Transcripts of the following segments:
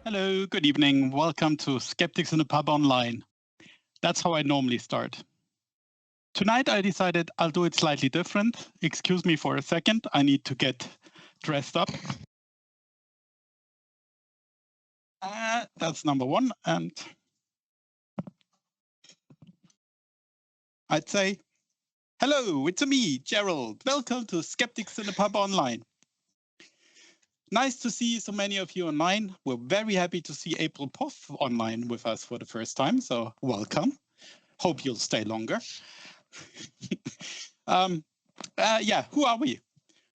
Hello, good evening. Welcome to Skeptics in the Pub Online. That's how I normally start. Tonight I decided I'll do it slightly different. Excuse me for a second. I need to get dressed up. That's number one. And I'd say, hello, it's me, Gerald. Welcome to Skeptics in the Pub Online. Nice to see so many of you online. We're very happy to see April Poff online with us for the first time, so welcome. Hope you'll stay longer. Who are we?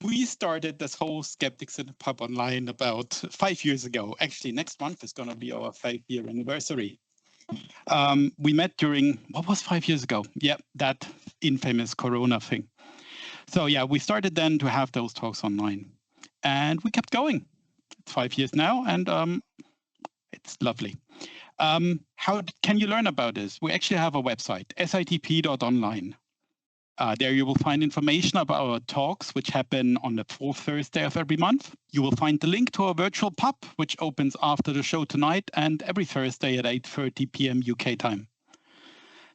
We started this whole Skeptics in the Pub Online about 5 years ago. Actually, next month is going to be our 5-year anniversary. We met during, what was 5 years ago? Yeah, that infamous Corona thing. So yeah, we started then to have those talks online. And we kept going. It's 5 years now, and it's lovely. How can you learn about this? We actually have a website, sitp.online. There you will find information about our talks, which happen on the fourth Thursday of every month. You will find the link to our virtual pub, which opens after the show tonight and every Thursday at 8:30 p.m. UK time.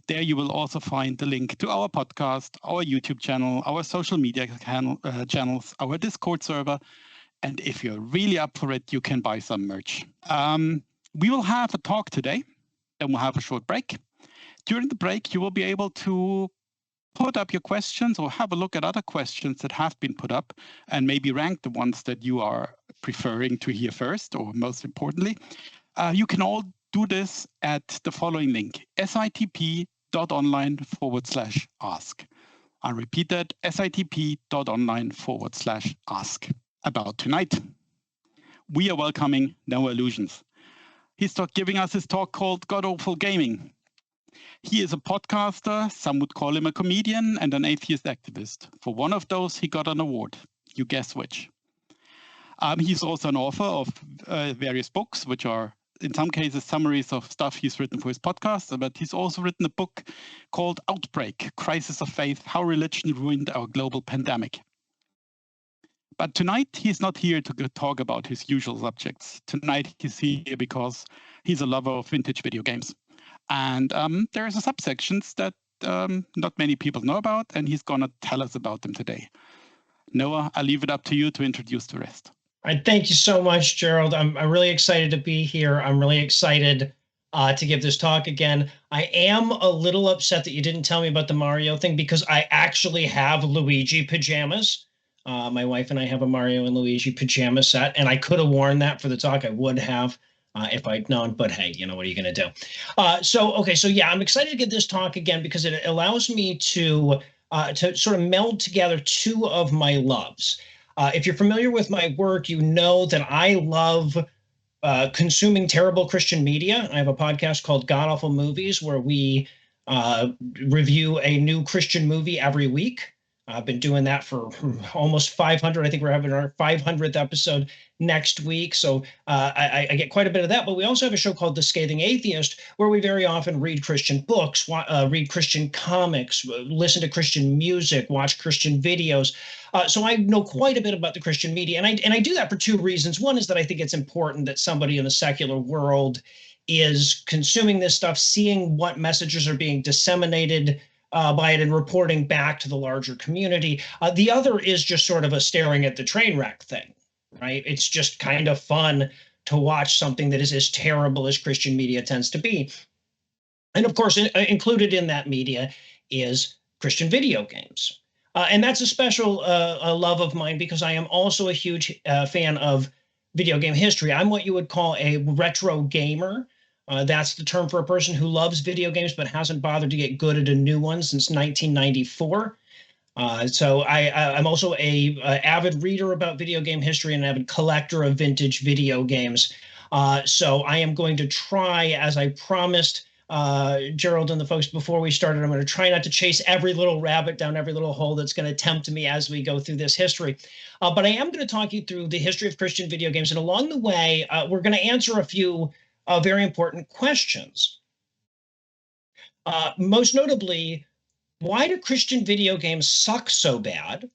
There you will also find the link to our podcast, our YouTube channel, our social media channels, our Discord server. And if you're really up for it, you can buy some merch. We will have a talk today, then we'll have a short break. During the break, you will be able to put up your questions or have a look at other questions that have been put up and maybe rank the ones that you are preferring to hear first, or most importantly. You can all do this at the following link, sitp.online/ask. I'll repeat that, sitp.online/ask. About tonight, we are welcoming Noah Lugeons. He's giving us his talk called God Awful Gaming. He is a podcaster, some would call him a comedian, and an atheist activist. For one of those, he got an award. You guess which. He's also an author of various books, which are in some cases summaries of stuff he's written for his podcast, but he's also written a book called Outbreak, Crisis of Faith, How Religion Ruined Our Global Pandemic. But tonight, he's not here to talk about his usual subjects. Tonight, he's here because he's a lover of vintage video games. And there are some subsections that not many people know about, and he's going to tell us about them today. Noah, I'll leave it up to you to introduce the rest. All right, thank you so much, Gerald. I'm really excited to be here. I'm really excited to give this talk again. I am a little upset that you didn't tell me about the Mario thing because I actually have Luigi pajamas. My wife and I have a Mario and Luigi pajama set, and I could have worn that for the talk. I would have if I'd known, but hey, you know, what are you going to do? So yeah, I'm excited to get this talk again because it allows me to sort of meld together two of my loves. If you're familiar with my work, you know that I love consuming terrible Christian media. I have a podcast called God Awful Movies where we review a new Christian movie every week. I've been doing that for almost 500. I think we're having our 500th episode next week. So I get quite a bit of that. But we also have a show called The Scathing Atheist, where we very often read Christian books, read Christian comics, listen to Christian music, watch Christian videos. So I know quite a bit about the Christian media. And I do that for two reasons. One is that I think it's important that somebody in the secular world is consuming this stuff, seeing what messages are being disseminated by it and reporting back to the larger community. The other is just sort of a staring at the train wreck thing, right? It's just kind of fun to watch something that is as terrible as Christian media tends to be. And of course, included in that media is Christian video games. And that's a special love of mine because I am also a huge fan of video game history. I'm what you would call a retro gamer. That's the term for a person who loves video games but hasn't bothered to get good at a new one since 1994. So I'm also a avid reader about video game history and an avid collector of vintage video games. So I am going to try, as I promised Gerald and the folks before we started, I'm going to try not to chase every little rabbit down every little hole that's going to tempt me as we go through this history. But I am going to talk you through the history of Christian video games. And along the way, we're going to answer a few very important questions. Most notably, why do Christian video games suck so bad,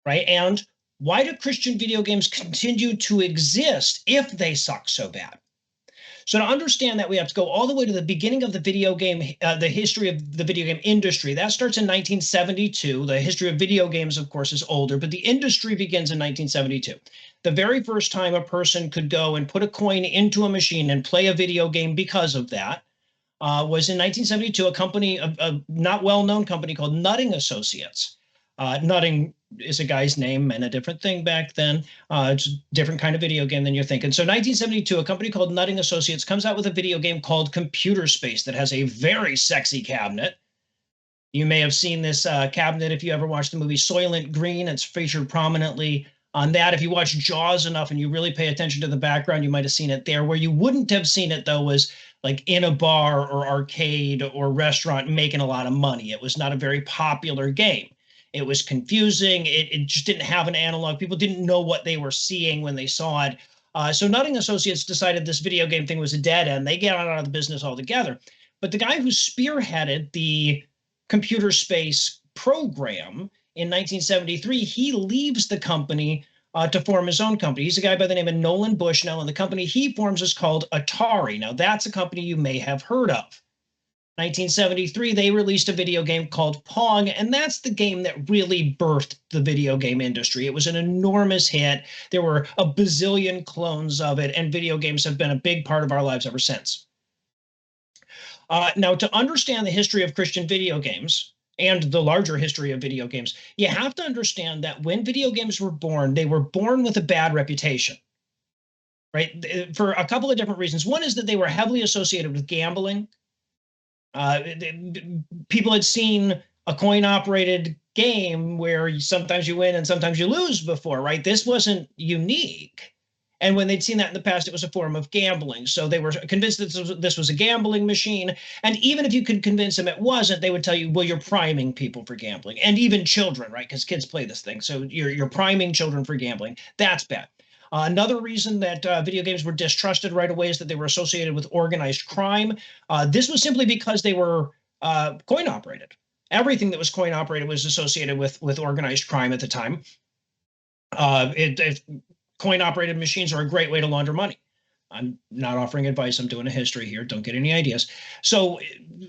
right? And why do Christian video games continue to exist if they suck so bad? So to understand that, we have to go all the way to the beginning of the video game, the history of the video game industry. That starts in 1972. The history of video games, of course, is older, but the industry begins in 1972. The very first time a person could go and put a coin into a machine and play a video game because of that was in 1972. A company, a not well-known company called Nutting Associates. Nutting is a guy's name and a different thing back then. It's a different kind of video game than you're thinking. So 1972, a company called Nutting Associates comes out with a video game called Computer Space that has a very sexy cabinet. You may have seen this cabinet if you ever watched the movie Soylent Green. It's featured prominently on that. If you watch Jaws enough and you really pay attention to the background, you might have seen it there. Where you wouldn't have seen it, though, was like in a bar or arcade or restaurant making a lot of money. It was not a very popular game. It was confusing. It just didn't have an analog. People didn't know what they were seeing when they saw it. So Nutting Associates decided this video game thing was a dead end. They get out of the business altogether. But the guy who spearheaded the Computer Space program in 1973, he leaves the company to form his own company. He's a guy by the name of Nolan Bushnell, and the company he forms is called Atari. Now, that's a company you may have heard of. 1973, they released a video game called Pong, and that's the game that really birthed the video game industry. It was an enormous hit. There were a bazillion clones of it, and video games have been a big part of our lives ever since. Now, to understand the history of Christian video games and the larger history of video games, you have to understand that when video games were born, they were born with a bad reputation, right? For a couple of different reasons. One is that they were heavily associated with gambling. People had seen a coin-operated game where sometimes you win and sometimes you lose before, right? This wasn't unique. And when they'd seen that in the past, it was a form of gambling. So they were convinced that this was a gambling machine. And even if you could convince them it wasn't, they would tell you, well, you're priming people for gambling. And even children, right? Because kids play this thing. So you're priming children for gambling. That's bad. Another reason that video games were distrusted right away is that they were associated with organized crime. This was simply because they were coin operated. Everything that was coin operated was associated with organized crime at the time. Coin operated machines are a great way to launder money. I'm not offering advice. I'm doing a history here. Don't get any ideas. So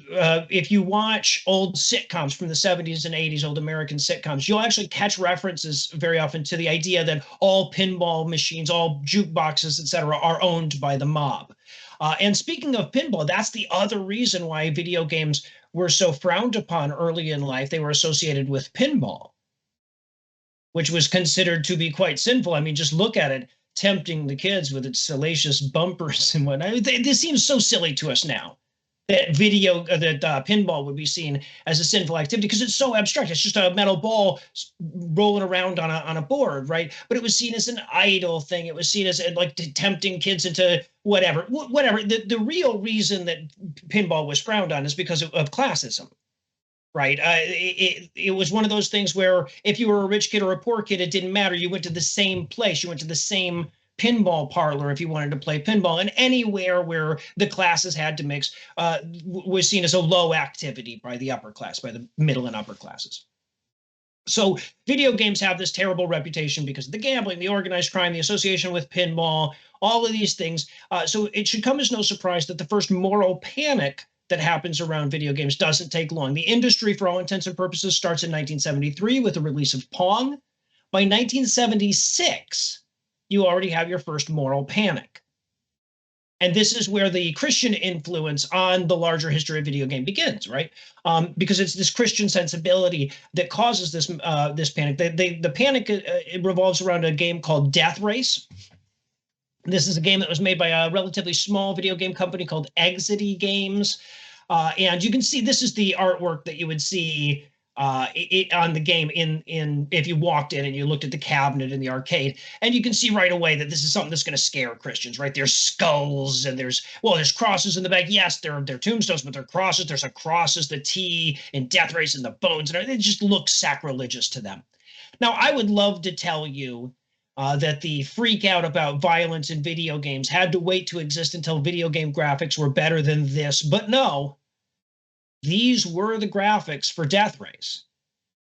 if you watch old sitcoms from the 70s and 80s, old American sitcoms, you'll actually catch references very often to the idea that all pinball machines, all jukeboxes, etc., are owned by the mob. And speaking of pinball, that's the other reason why video games were so frowned upon early in life. They were associated with pinball, which was considered to be quite sinful. I mean, just look at it, tempting the kids with its salacious bumpers and whatnot. This seems so silly to us now that pinball would be seen as a sinful activity because it's so abstract. It's just a metal ball rolling around on a board, right? But it was seen as an idle thing. It was seen as like tempting kids into whatever. The real reason that pinball was frowned on is because of classism. Right. It was one of those things where if you were a rich kid or a poor kid, it didn't matter. You went to the same place. You went to the same pinball parlor if you wanted to play pinball. And anywhere where the classes had to mix was seen as a low activity by the upper class, by the middle and upper classes. So video games have this terrible reputation because of the gambling, the organized crime, the association with pinball, all of these things. So it should come as no surprise that the first moral panic that happens around video games doesn't take long. The industry, for all intents and purposes, starts in 1973 with the release of Pong. By 1976, you already have your first moral panic. And this is where the Christian influence on the larger history of video game begins, right? Because it's this Christian sensibility that causes this this panic. The panic it revolves around a game called Death Race. This is a game that was made by a relatively small video game company called Exidy Games. And you can see this is the artwork that you would see on the game in if you walked in and you looked at the cabinet in the arcade. And you can see right away that this is something that's going to scare Christians, right? There's skulls and there's crosses in the back. Yes, they're tombstones, but they're crosses. There's a cross as the T in Death Race and the bones. And it just looks sacrilegious to them. Now, I would love to tell you that the freak out about violence in video games had to wait to exist until video game graphics were better than this. But no, these were the graphics for Death Race.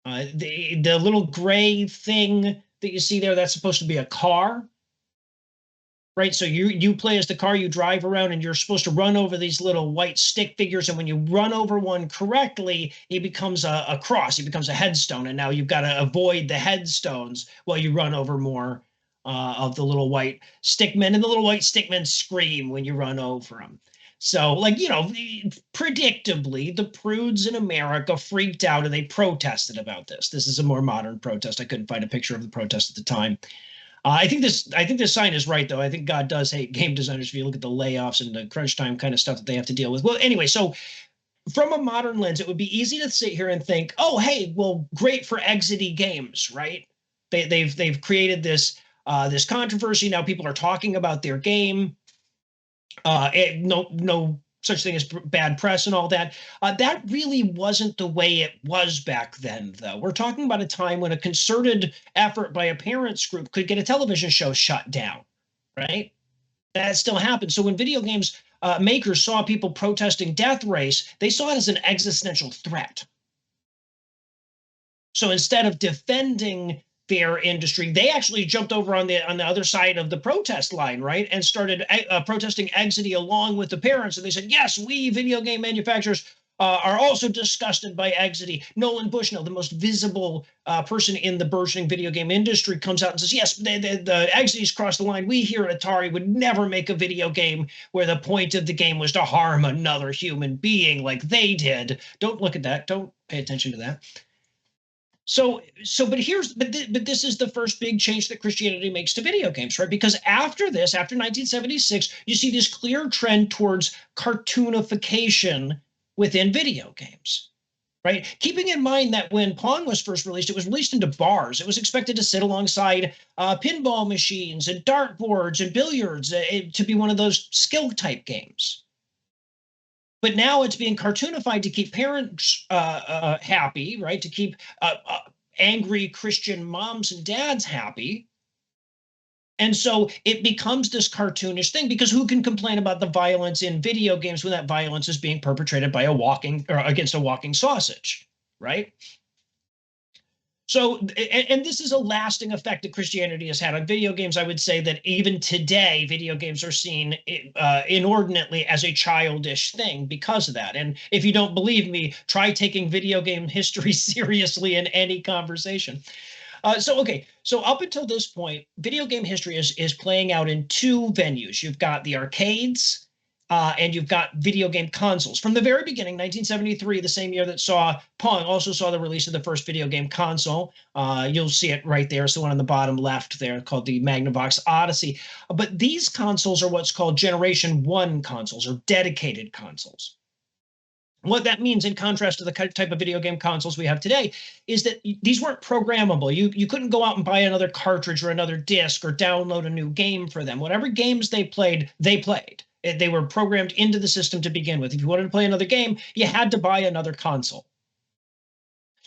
The little gray thing that you see there, that's supposed to be a car. right? So you play as the car, you drive around, and you're supposed to run over these little white stick figures. And when you run over one correctly, it becomes a cross. It becomes a headstone. And now you've got to avoid the headstones while you run over more of the little white stickmen. And the little white stickmen scream when you run over them. So, like, you know, predictably, the prudes in America freaked out and they protested about this. This is a more modern protest. I couldn't find a picture of the protest at the time. I think this sign is right, though. I think God does hate game designers if you look at the layoffs and the crunch time kind of stuff that they have to deal with. Well, anyway, so from a modern lens, it would be easy to sit here and think, oh, hey, well, great for exidy games, right? They've created this this controversy. Now people are talking about their game. No such thing as bad press and all that. That really wasn't the way it was back then, though. We're talking about a time when a concerted effort by a parents group could get a television show shut down, right? That still happened. So when video games makers saw people protesting death race, they saw it as an existential threat. So instead of defending their industry, they actually jumped over on the other side of the protest line, right, and started protesting exidy along with the parents. And they said, yes, we video game manufacturers are also disgusted by exidy. Nolan Bushnell, the most visible person in the burgeoning video game industry, comes out and says, yes, the exidy's crossed the line. We here at Atari would never make a video game where the point of the game was to harm another human being like they did. Don't look at that. Don't pay attention to that. So, but this is the first big change that Christianity makes to video games, right? Because after this, after 1976, you see this clear trend towards cartoonification within video games, right? Keeping in mind that when Pong was first released, it was released into bars. It was expected to sit alongside pinball machines and dartboards and billiards to be one of those skill type games. But now it's being cartoonified to keep parents happy, right? To keep angry Christian moms and dads happy. And so it becomes this cartoonish thing, because who can complain about the violence in video games when that violence is being perpetrated by against a walking sausage, right? So, and this is a lasting effect that Christianity has had on video games. I would say that even today, video games are seen inordinately as a childish thing because of that. And if you don't believe me, try taking video game history seriously in any conversation. So up until this point, video game history is playing out in two venues. You've got the arcades, and you've got video game consoles. From the very beginning, 1973, the same year that saw Pong, also saw the release of the first video game console. You'll see it right there. It's the one on the bottom left there, called the Magnavox Odyssey. But these consoles are what's called Generation 1 consoles, or dedicated consoles. What that means, in contrast to the type of video game consoles we have today, is that these weren't programmable. You couldn't go out and buy another cartridge or another disc or download a new game for them. Whatever games they played, they played. They were programmed into the system to begin with. If you wanted to play another game, you had to buy another console.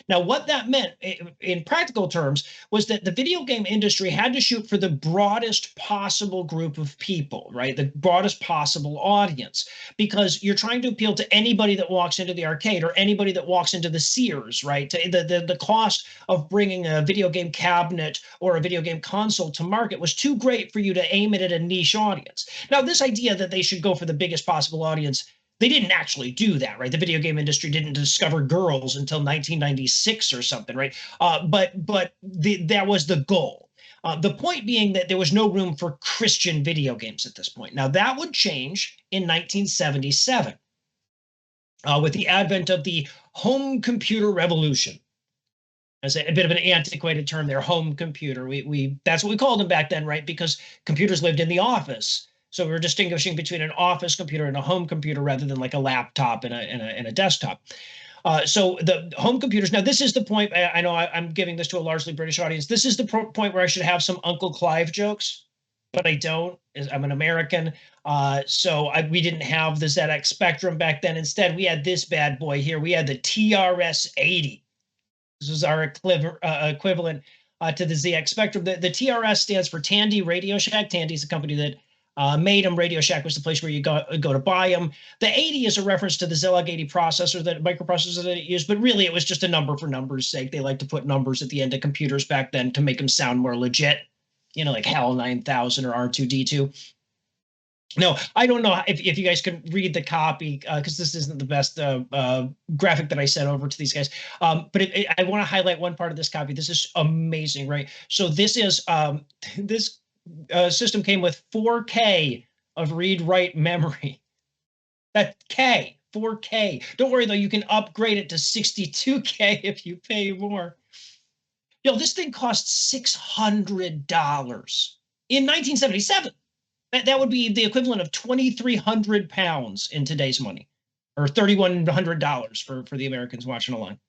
Now, what that meant in practical terms was that the video game industry had to shoot for the broadest possible group of people, right? The broadest possible audience, because you're trying to appeal to anybody that walks into the arcade or anybody that walks into the Sears, right? The cost of bringing a video game cabinet or a video game console to market was too great for you to aim it at a niche audience. Now, this idea that they should go for the biggest possible audience, they didn't actually do that, right? The video game industry didn't discover girls until 1996 or something, right? But that was the goal. The point being that there was no room for Christian video games at this point. Now, that would change in 1977 with the advent of the home computer revolution. As a bit of an antiquated term there, home computer. That's what we called them back then, right? Because computers lived in the office. So we're distinguishing between an office computer and a home computer rather than like a laptop and a desktop. So the home computers. Now, this is the point. I know I'm giving this to a largely British audience. This is the point where I should have some Uncle Clive jokes, but I don't. I'm an American. We didn't have the ZX Spectrum back then. Instead, we had this bad boy here. We had the TRS-80. This was our equivalent to the ZX Spectrum. The TRS stands for Tandy Radio Shack. Tandy is a company that made them. Radio Shack was the place where you go to buy them. The 80 is a reference to the Zilog 80 processor, that microprocessor that it used, but really it was just a number for numbers' sake. They like to put numbers at the end of computers back then to make them sound more legit, you know, like HAL 9000 or R2D2. No, I don't know if you guys can read the copy because this isn't the best graphic that I sent over to these guys. But I want to highlight one part of this copy. This is amazing, right? So this is this system came with 4K of read-write memory. That K, 4K. Don't worry though, you can upgrade it to 62K if you pay more. This thing cost $600 in 1977. That would be the equivalent of 2,300 pounds in today's money, or $3,100 for the Americans watching along.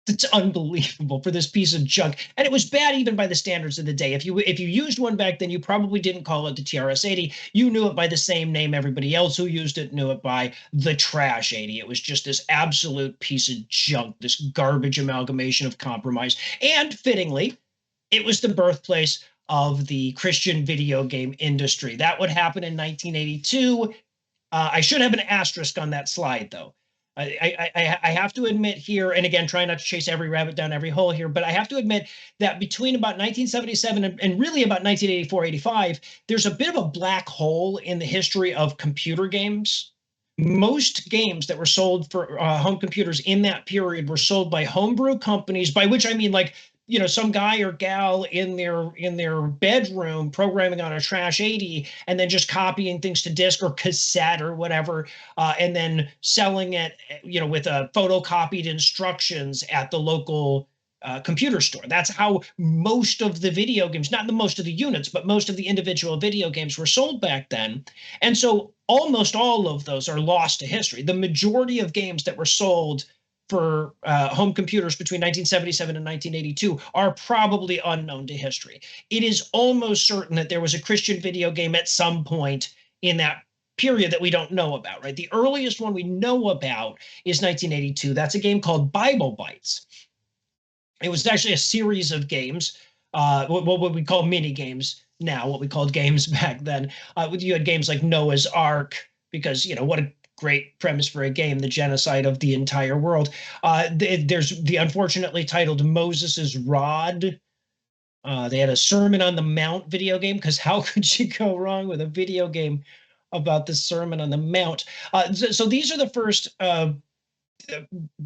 It's unbelievable for this piece of junk, and it was bad even by the standards of the day. If you used one back then, you probably didn't call it the TRS-80. You knew it by the same name everybody else who used it knew it by, the Trash 80. It was just this absolute piece of junk, this garbage amalgamation of compromise, and fittingly, it was the birthplace of the Christian video game industry. That would happen in 1982. I should have an asterisk on that slide, though. I have to admit here, and again, try not to chase every rabbit down every hole here, but I have to admit that between about 1977 and really about 1984, 85, there's a bit of a black hole in the history of computer games. Most games that were sold for home computers in that period were sold by homebrew companies, by which I mean like some guy or gal in their bedroom programming on a Trash 80 and then just copying things to disk or cassette or whatever, and then selling it, with photocopied instructions at the local computer store. That's how most of the video games, not the most of the units, but most of the individual video games were sold back then. And so almost all of those are lost to history. The majority of games that were sold for home computers between 1977 and 1982 are probably unknown to history. It is almost certain that there was a Christian video game at some point in that period that we don't know about, right? The earliest one we know about is 1982. That's a game called Bible Bites. It was actually a series of games, what we call mini games now, what we called games back then. You had games like Noah's Ark, because, what a great premise for a game, the genocide of the entire world. There's the unfortunately titled Moses's Rod. They had a Sermon on the Mount video game, because how could you go wrong with a video game about the Sermon on the Mount? So these are the first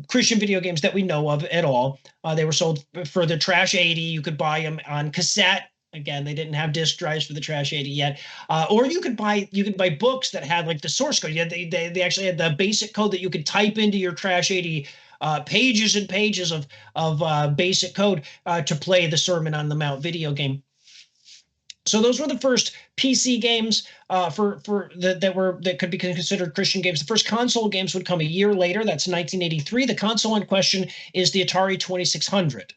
Christian video games that we know of at all. They were sold for the Trash 80. You could buy them on cassette. Again, they didn't have disk drives for the Trash 80 yet. Or you could buy books that had like the source code. They actually had the basic code that you could type into your Trash 80, pages and pages of basic code to play the Sermon on the Mount video game. So those were the first PC games that could be considered Christian games. The first console games would come a year later. That's 1983. The console in question is the Atari 2600.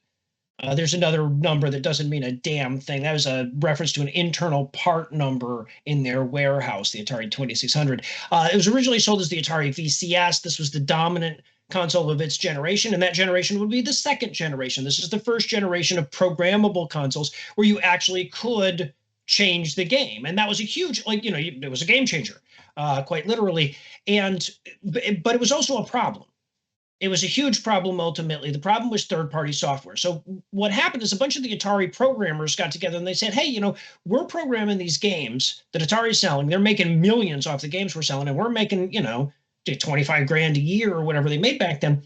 There's another number that doesn't mean a damn thing. That was a reference to an internal part number in their warehouse, the Atari 2600. It was originally sold as the Atari VCS. This was the dominant console of its generation, and that generation would be the second generation. This is the first generation of programmable consoles where you actually could change the game, and that was a huge, it was a game changer, quite literally. But it was also a problem. It was a huge problem ultimately. The problem was third-party software. So what happened is a bunch of the Atari programmers got together and they said, hey, we're programming these games that Atari's selling. They're making millions off the games we're selling, and we're making, 25 grand a year or whatever they made back then.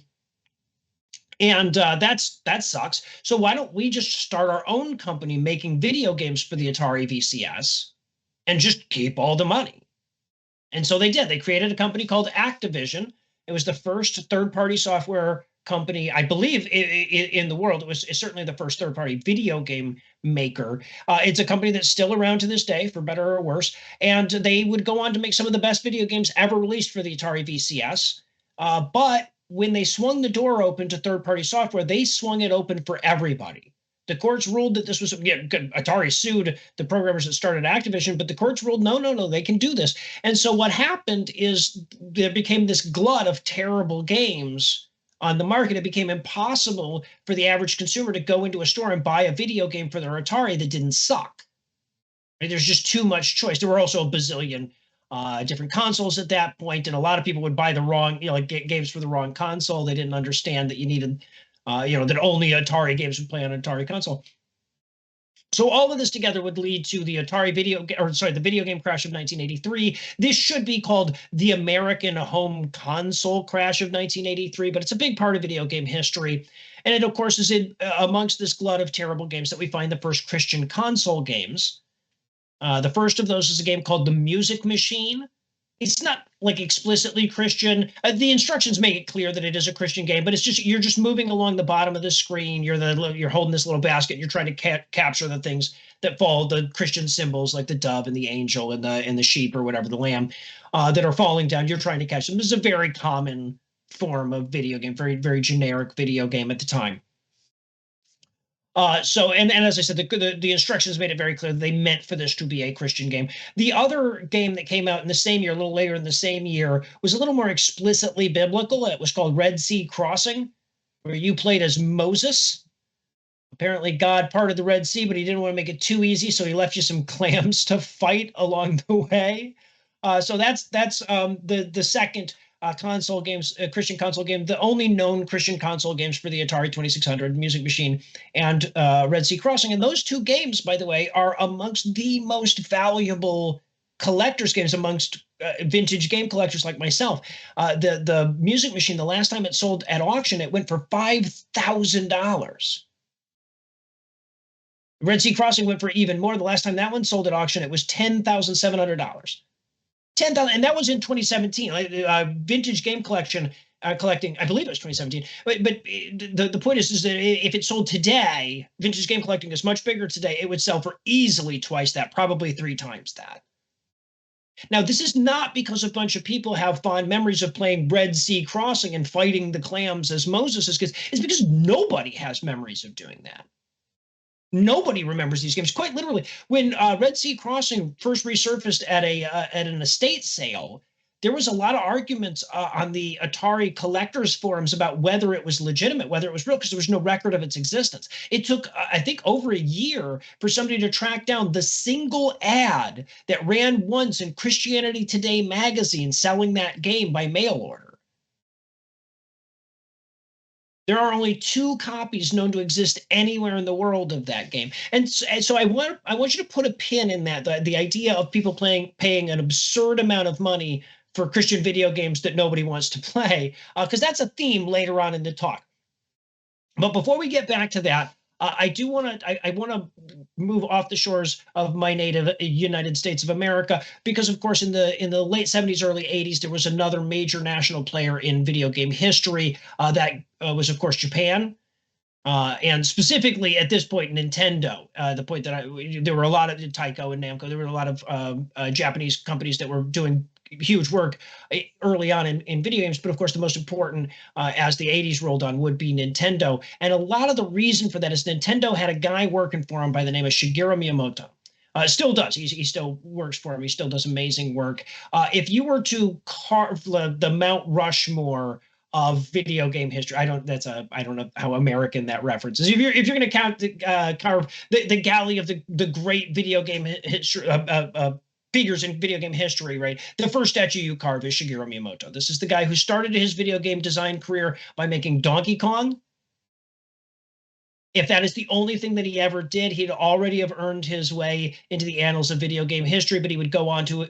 And that sucks. So why don't we just start our own company making video games for the Atari VCS and just keep all the money? And so they did. They created a company called Activision. It was the first third-party software company, I believe, in the world. It's certainly the first third-party video game maker. It's a company that's still around to this day, for better or worse. And they would go on to make some of the best video games ever released for the Atari VCS. But when they swung the door open to third-party software, they swung it open for everybody. The courts ruled that this was, Atari sued the programmers that started Activision, but the courts ruled, no, they can do this. And so what happened is there became this glut of terrible games on the market. It became impossible for the average consumer to go into a store and buy a video game for their Atari that didn't suck. There's just too much choice. There were also a bazillion different consoles at that point, and a lot of people would buy the wrong, games for the wrong console. They didn't understand that you needed, that only Atari games would play on an Atari console. So all of this together would lead to the the video game crash of 1983. This should be called the American home console crash of 1983, but it's a big part of video game history. And it, of course, is amongst this glut of terrible games that we find the first Christian console games. The first of those is a game called The Music Machine. It's not like explicitly Christian. The instructions make it clear that it is a Christian game, but it's just you're just moving along the bottom of the screen. You're holding this little basket. And you're trying to capture the things that follow the Christian symbols, like the dove and the angel and the sheep or whatever, the lamb, that are falling down. You're trying to catch them. This is a very common form of video game, very very generic video game at the time. And as I said, the instructions made it very clear that they meant for this to be a Christian game. The other game that came out in the same year, a little later in the same year, was a little more explicitly biblical. It was called Red Sea Crossing, where you played as Moses. Apparently, God parted the Red Sea, but he didn't want to make it too easy, so he left you some clams to fight along the way. So that's the second console games, Christian console game, the only known Christian console games for the Atari 2600 Music Machine and Red Sea Crossing. And those two games, by the way, are amongst the most valuable collector's games amongst vintage game collectors like myself. The Music Machine, the last time it sold at auction, it went for $5,000. Red Sea Crossing went for even more. The last time that one sold at auction, it was $10,700. 10,000, and that was in 2017. Vintage game collecting, I believe it was 2017. But the point is that if it sold today, vintage game collecting is much bigger today. It would sell for easily twice that, probably 3 times that. Now, this is not because a bunch of people have fond memories of playing Red Sea Crossing and fighting the clams as Moses is. It's because nobody has memories of doing that. Nobody remembers these games. Quite literally, when Red Sea Crossing first resurfaced at an estate sale, there was a lot of arguments on the Atari collectors forums about whether it was legitimate, whether it was real, because there was no record of its existence. It took, I think, over a year for somebody to track down the single ad that ran once in Christianity Today magazine selling that game by mail order. There are only 2 copies known to exist anywhere in the world of that game. And so I want you to put a pin in that, the idea of people paying an absurd amount of money for Christian video games that nobody wants to play, because that's a theme later on in the talk. But before we get back to that, I want to move off the shores of my native United States of America, because of course in the late 70s, early 80s, there was another major national player in video game history that was of course Japan, and specifically at this point Nintendo. The point that there were a lot of Taiko and Namco. There were a lot of Japanese companies that were doing huge work early on in video games, but of course the most important as the 80s rolled on would be Nintendo. And a lot of the reason for that is Nintendo had a guy working for him by the name of Shigeru Miyamoto. Still does. He still works for him. He still does amazing work. If you were to carve the Mount Rushmore of video game history, I don't know how American that reference is. If you're going to carve the galley of the great video game history, figures in video game history, right? The first statue you carve is Shigeru Miyamoto. This is the guy who started his video game design career by making Donkey Kong. If that is the only thing that he ever did, he'd already have earned his way into the annals of video game history, but he would go on to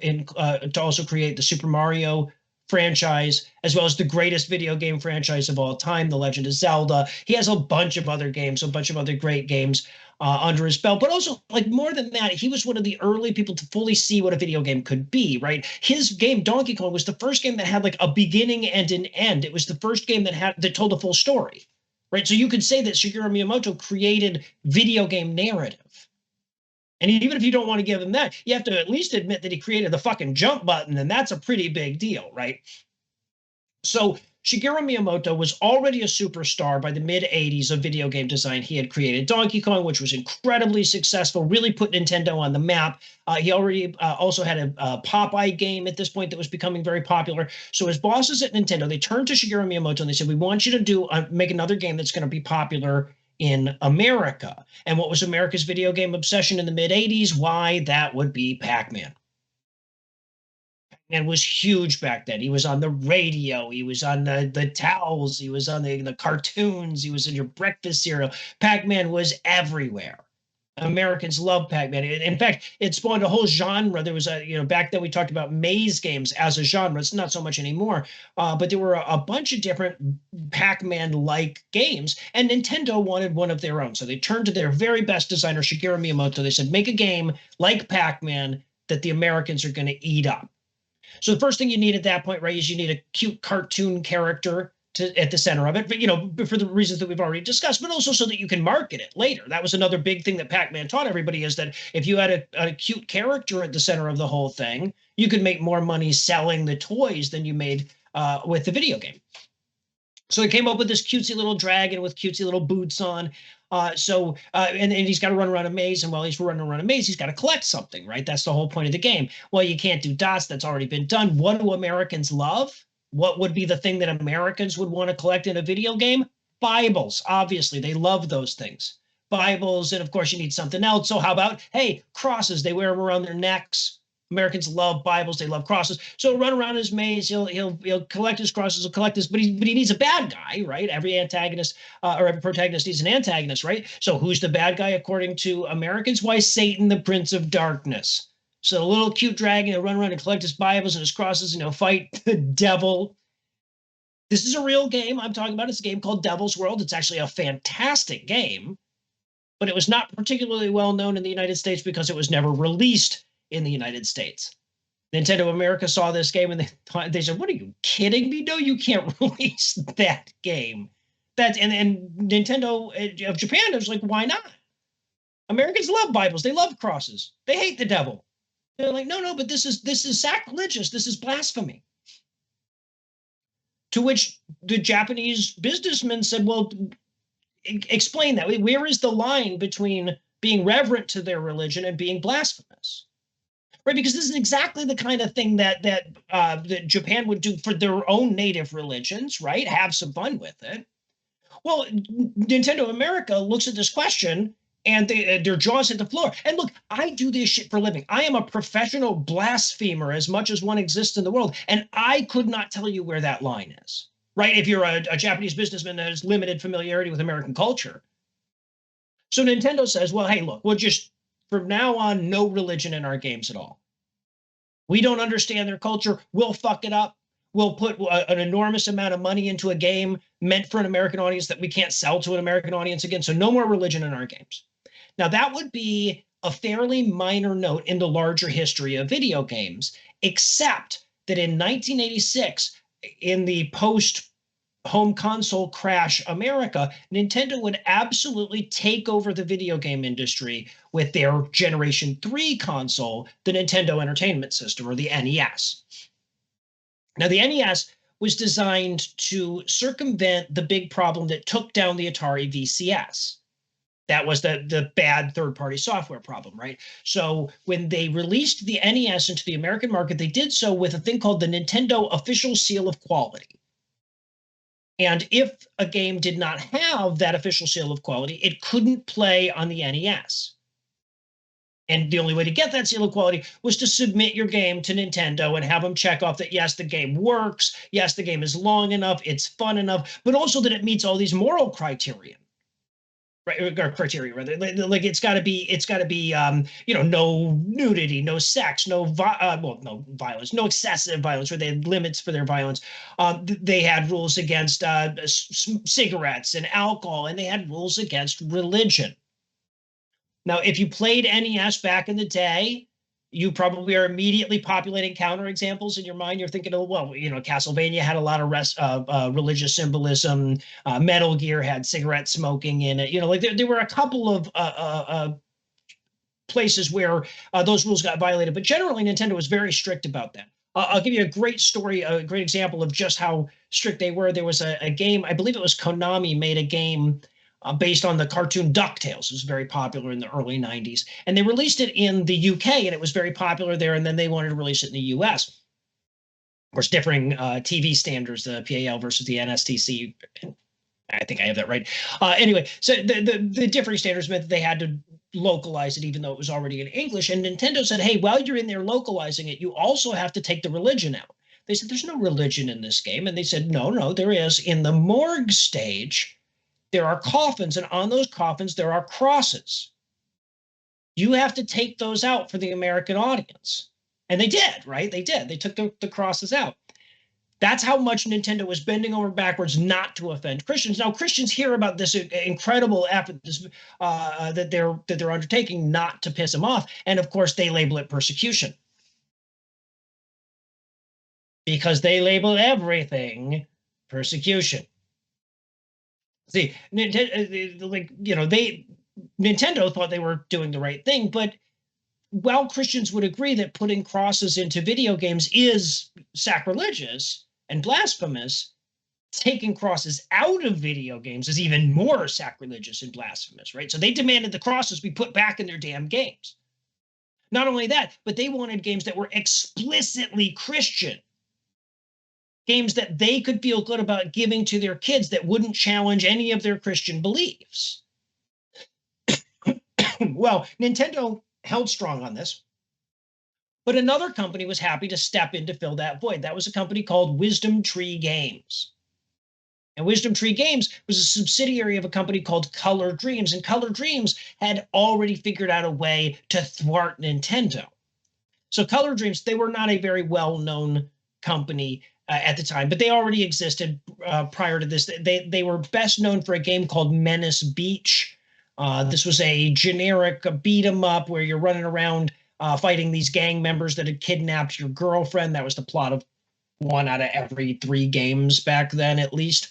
also create the Super Mario franchise, as well as the greatest video game franchise of all time, The Legend of Zelda. He has a bunch of other games, a bunch of other great games under his belt, but also, like, more than that, he was one of the early people to fully see what a video game could be, right? His game, Donkey Kong, was the first game that had like a beginning and an end. It was the first game that told a full story, right? So you could say that Shigeru Miyamoto created video game narrative. And even if you don't want to give him that, you have to at least admit that he created the fucking jump button, and that's a pretty big deal, right? So Shigeru Miyamoto was already a superstar by the mid-'80s of video game design. He had created Donkey Kong, which was incredibly successful, really put Nintendo on the map. He already also had a Popeye game at this point that was becoming very popular. So his bosses at Nintendo, they turned to Shigeru Miyamoto and they said, we want you to make another game that's going to be popular in America. And what was America's video game obsession in the mid-'80s? Why, that would be Pac-Man. And was huge back then. He was on the radio. He was on the towels. He was on the cartoons. He was in your breakfast cereal. Pac-Man was everywhere. Americans love Pac-Man. In fact, it spawned a whole genre. There was back then we talked about maze games as a genre. It's not so much anymore, but there were a bunch of different Pac-Man-like games, and Nintendo wanted one of their own. So they turned to their very best designer, Shigeru Miyamoto. They said, make a game like Pac-Man that the Americans are going to eat up. So the first thing you need at that point, right, is you need a cute cartoon character at the center of it, but for the reasons that we've already discussed, but also so that you can market it later. That was another big thing that Pac-Man taught everybody, is that if you had a cute character at the center of the whole thing, you could make more money selling the toys than you made with the video game. So he came up with this cutesy little dragon with cutesy little boots on. And he's got to run around a maze, and while he's running around a maze, he's got to collect something, right? That's the whole point of the game. Well, you can't do dots. That's already been done. What do Americans love? What would be the thing that Americans would want to collect in a video game? Bibles, obviously. They love those things. Bibles, and of course you need something else. So how about, hey, crosses? They wear them around their necks. Americans love Bibles. They love crosses. So he'll run around his maze. He'll collect his crosses. He'll collect this, but he needs a bad guy, right? Every antagonist or every protagonist needs an antagonist, right? So who's the bad guy according to Americans? Why, Satan, the Prince of Darkness. So the little cute dragon will run around and collect his Bibles and his crosses, and he'll fight the devil. This is a real game I'm talking about. It's a game called Devil's World. It's actually a fantastic game, but it was not particularly well known in the United States because it was never released in the United States. Nintendo America saw this game and they said, "What, are you kidding me? No, you can't release that game." And Nintendo of Japan was like, "Why not? Americans love Bibles. They love crosses. They hate the devil." They're like, no, but this is sacrilegious. This is blasphemy. To which the Japanese businessman said, well, explain that. Where is the line between being reverent to their religion and being blasphemous? Right, because this is exactly the kind of thing that Japan would do for their own native religions, right? Have some fun with it. Well, Nintendo America looks at this question and their jaws hit the floor. And look, I do this shit for a living. I am a professional blasphemer as much as one exists in the world. And I could not tell you where that line is, right? If you're a Japanese businessman that has limited familiarity with American culture. So Nintendo says, well, hey, look, we'll just, from now on, no religion in our games at all. We don't understand their culture. We'll fuck it up. We'll put an enormous amount of money into a game meant for an American audience that we can't sell to an American audience again. So no more religion in our games. Now, that would be a fairly minor note in the larger history of video games, except that in 1986, in the post-home console crash America, Nintendo would absolutely take over the video game industry with their Generation 3 console, the Nintendo Entertainment System, or the NES. Now, the NES was designed to circumvent the big problem that took down the Atari VCS. That was the bad third-party software problem, right? So when they released the NES into the American market, they did so with a thing called the Nintendo Official Seal of Quality. And if a game did not have that official seal of quality, it couldn't play on the NES. And the only way to get that seal of quality was to submit your game to Nintendo and have them check off that, yes, the game works, yes, the game is long enough, it's fun enough, but also that it meets all these moral criteria. Right, or criteria rather. Like it's got to be no nudity, no sex, no violence, no excessive violence, where they had limits for their violence. They had rules against cigarettes and alcohol, and they had rules against religion. Now, if you played NES back in the day, you probably are immediately populating counterexamples in your mind. You're thinking, oh, well, Castlevania had a lot of religious symbolism. Metal Gear had cigarette smoking in it. Like there were a couple of places where those rules got violated. But generally, Nintendo was very strict about that. I'll give you a great story, a great example of just how strict they were. There was a game, I believe it was Konami, made a game based on the cartoon DuckTales. It was very popular in the early 90s. And they released it in the UK, and it was very popular there, and then they wanted to release it in the US. Of course, differing TV standards, the PAL versus the NSTC. I think I have that right. Anyway, so the differing standards meant that they had to localize it, even though it was already in English. And Nintendo said, hey, while you're in there localizing it, you also have to take the religion out. They said, there's no religion in this game. And they said, no, there is. In the morgue stage, there are coffins, and on those coffins, there are crosses. You have to take those out for the American audience. And they did, right? They did. They took the crosses out. That's how much Nintendo was bending over backwards not to offend Christians. Now, Christians hear about this incredible effort that they're undertaking not to piss them off, and of course, they label it persecution because they label everything persecution. See, Nintendo thought they were doing the right thing, but while Christians would agree that putting crosses into video games is sacrilegious and blasphemous, taking crosses out of video games is even more sacrilegious and blasphemous, right? So they demanded the crosses be put back in their damn games. Not only that, but they wanted games that were explicitly Christian. Games that they could feel good about giving to their kids that wouldn't challenge any of their Christian beliefs. Well, Nintendo held strong on this, but another company was happy to step in to fill that void. That was a company called Wisdom Tree Games. And Wisdom Tree Games was a subsidiary of a company called Color Dreams, and Color Dreams had already figured out a way to thwart Nintendo. So Color Dreams, they were not a very well-known company at the time, but they already existed prior to this. They were best known for a game called Menace Beach. This was a generic beat 'em up where you're running around fighting these gang members that had kidnapped your girlfriend. That was the plot of 1 out of every 3 games back then, at least.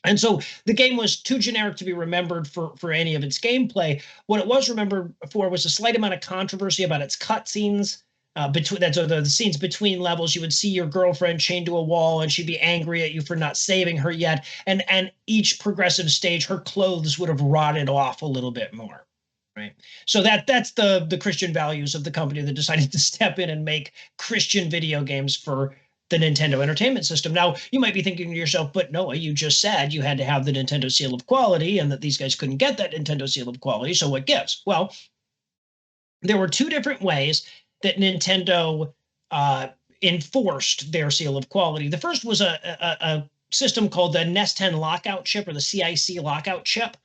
And so the game was too generic to be remembered for any of its gameplay. What it was remembered for was a slight amount of controversy about its cutscenes. The scenes between levels, you would see your girlfriend chained to a wall and she'd be angry at you for not saving her yet. And each progressive stage, her clothes would have rotted off a little bit more, right? So that's the Christian values of the company that decided to step in and make Christian video games for the Nintendo Entertainment System. Now, you might be thinking to yourself, but Noah, you just said you had to have the Nintendo seal of quality and that these guys couldn't get that Nintendo seal of quality, so what gives? Well, there were 2 different ways that Nintendo enforced their seal of quality. The first was a system called the NES 10 lockout chip, or the CIC lockout chip.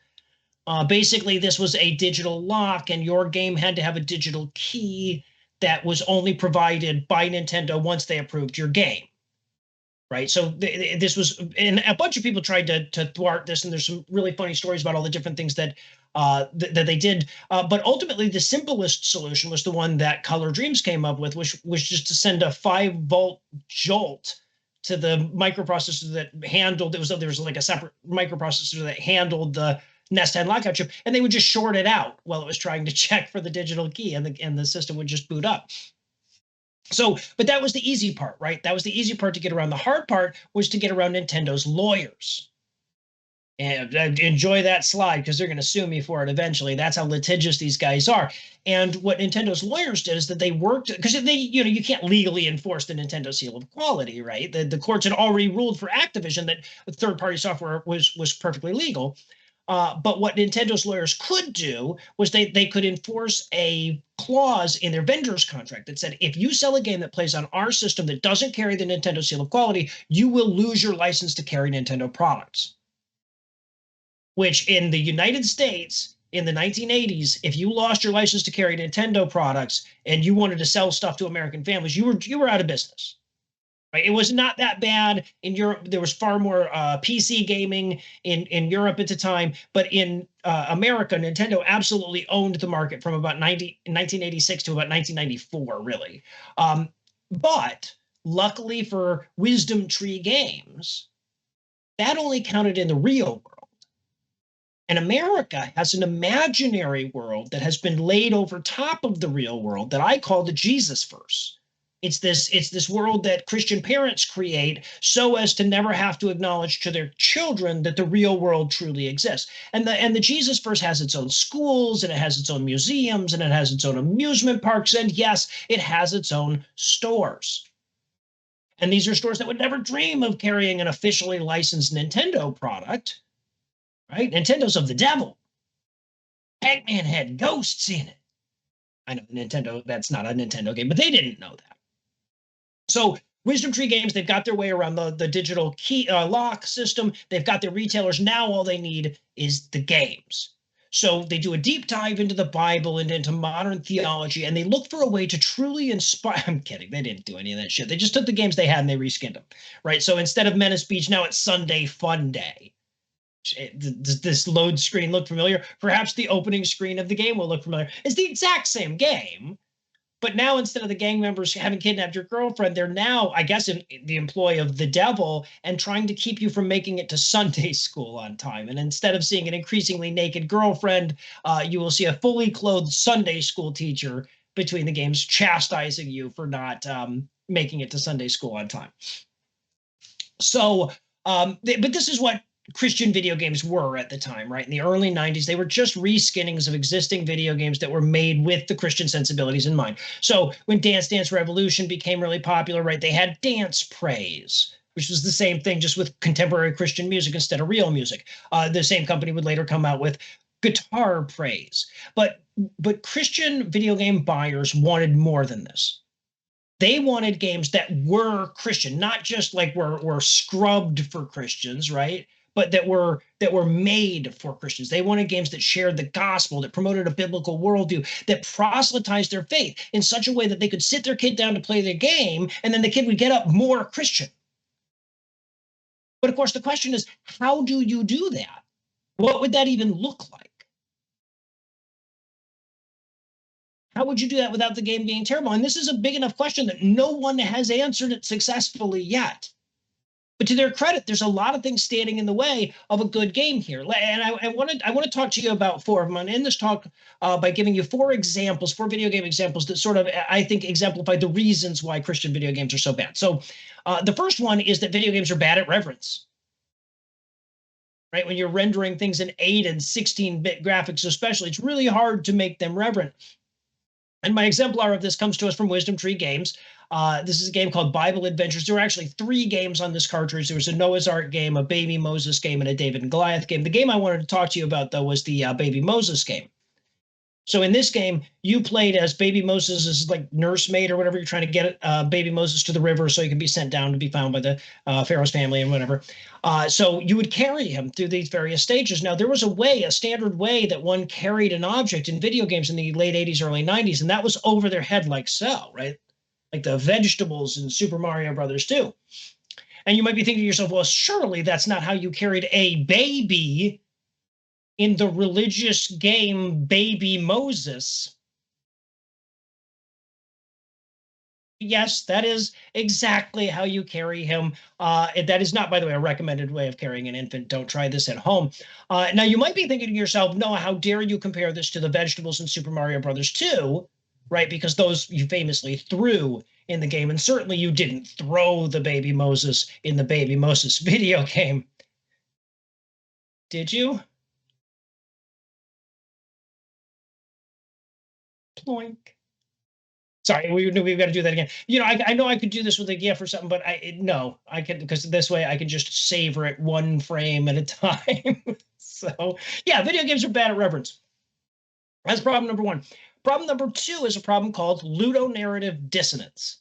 Basically, this was a digital lock, and your game had to have a digital key that was only provided by Nintendo once they approved your game, right? So this was, and a bunch of people tried to thwart this, and there's some really funny stories about all the different things that they did. But ultimately, the simplest solution was the one that Color Dreams came up with, which was just to send a 5-volt jolt to the microprocessor that handled, there was like a separate microprocessor that handled the NES 10 lockout chip, and they would just short it out while it was trying to check for the digital key, and the system would just boot up. So, but that was the easy part, right? That was the easy part to get around. The hard part was to get around Nintendo's lawyers. And enjoy that slide because they're going to sue me for it eventually. That's how litigious these guys are. And what Nintendo's lawyers did is that they worked, because you can't legally enforce the Nintendo seal of quality, right? The courts had already ruled for Activision that third-party software was perfectly legal. But what Nintendo's lawyers could do was they could enforce a clause in their vendor's contract that said, if you sell a game that plays on our system that doesn't carry the Nintendo seal of quality, you will lose your license to carry Nintendo products. Which in the United States in the 1980s, if you lost your license to carry Nintendo products and you wanted to sell stuff to American families, you were out of business. Right? It was not that bad in Europe. There was far more PC gaming in Europe at the time, but in America, Nintendo absolutely owned the market from about 1986 to about 1994, really. But luckily for Wisdom Tree Games, that only counted in the real world. And America has an imaginary world that has been laid over top of the real world that I call the Jesus verse. It's this world that Christian parents create so as to never have to acknowledge to their children that the real world truly exists. And the Jesus verse has its own schools, and it has its own museums, and it has its own amusement parks, and yes, it has its own stores. And these are stores that would never dream of carrying an officially licensed Nintendo product. Right? Nintendo's of the devil. Pac-Man had ghosts in it. I know Nintendo, that's not a Nintendo game, but they didn't know that. So Wisdom Tree Games, they've got their way around the digital key lock system. They've got their retailers. Now all they need is the games. So they do a deep dive into the Bible and into modern theology, and they look for a way to truly inspire. I'm kidding. They didn't do any of that shit. They just took the games they had and they reskinned them, right? So instead of Menace Beach, now it's Sunday Fun Day. Does this load screen look familiar? Perhaps the opening screen of the game will look familiar. It's the exact same game, but now instead of the gang members having kidnapped your girlfriend, they're now, I guess, in the employ of the devil and trying to keep you from making it to Sunday school on time. And instead of seeing an increasingly naked girlfriend, you will see a fully clothed Sunday school teacher between the games chastising you for not making it to Sunday school on time. So, but this is what Christian video games were at the time, right? In the early 90s, they were just reskinnings of existing video games that were made with the Christian sensibilities in mind. So when Dance Dance Revolution became really popular, right, they had Dance Praise, which was the same thing, just with contemporary Christian music instead of real music. The same company would later come out with Guitar Praise. But Christian video game buyers wanted more than this. They wanted games that were Christian, not just like were scrubbed for Christians, right? But that were made for Christians. They wanted games that shared the gospel, that promoted a biblical worldview, that proselytized their faith in such a way that they could sit their kid down to play the game, and then the kid would get up more Christian. But of course, the question is, how do you do that? What would that even look like? How would you do that without the game being terrible? And this is a big enough question that no one has answered it successfully yet. But to their credit, there's a lot of things standing in the way of a good game here. And I want to talk to you about four of them. I'm in this talk by giving you four video game examples that sort of, I think, exemplify the reasons why Christian video games are so bad. So the first one is that video games are bad at reverence. Right? When you're rendering things in 8 and 16-bit graphics especially, it's really hard to make them reverent. And my exemplar of this comes to us from Wisdom Tree Games. This is a game called Bible Adventures. There were actually 3 games on this cartridge. There was a Noah's Ark game, a Baby Moses game, and a David and Goliath game. The game I wanted to talk to you about, though, was the Baby Moses game. So in this game, you played as Baby Moses' like nursemaid or whatever. You're trying to get Baby Moses to the river so he can be sent down to be found by the Pharaoh's family and whatever. So you would carry him through these various stages. Now, there was a standard way that one carried an object in video games in the late 80s, early 90s, and that was over their head like so, right? Like the vegetables in Super Mario Brothers 2. And you might be thinking to yourself, well, surely that's not how you carried a baby in the religious game Baby Moses. Yes, that is exactly how you carry him. That is not, by the way, a recommended way of carrying an infant. Don't try this at home. Now, you might be thinking to yourself, Noah, how dare you compare this to the vegetables in Super Mario Brothers 2, right? Because those you famously threw in the game, and certainly you didn't throw the Baby Moses in the Baby Moses video game. Did you? Ploink. Sorry, we've got to do that again. You know, I know I could do this with a GIF or something, but no, I can, because this way I can just savor it one frame at a time. So yeah, video games are bad at reverence. That's problem number 1. Problem number 2 is a problem called ludonarrative dissonance.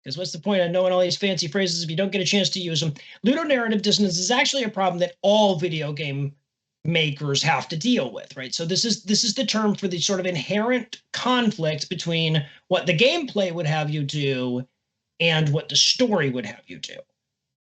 Because what's the point of knowing all these fancy phrases if you don't get a chance to use them? Ludonarrative dissonance is actually a problem that all video game makers have to deal with, right? So this is the term for the sort of inherent conflict between what the gameplay would have you do and what the story would have you do.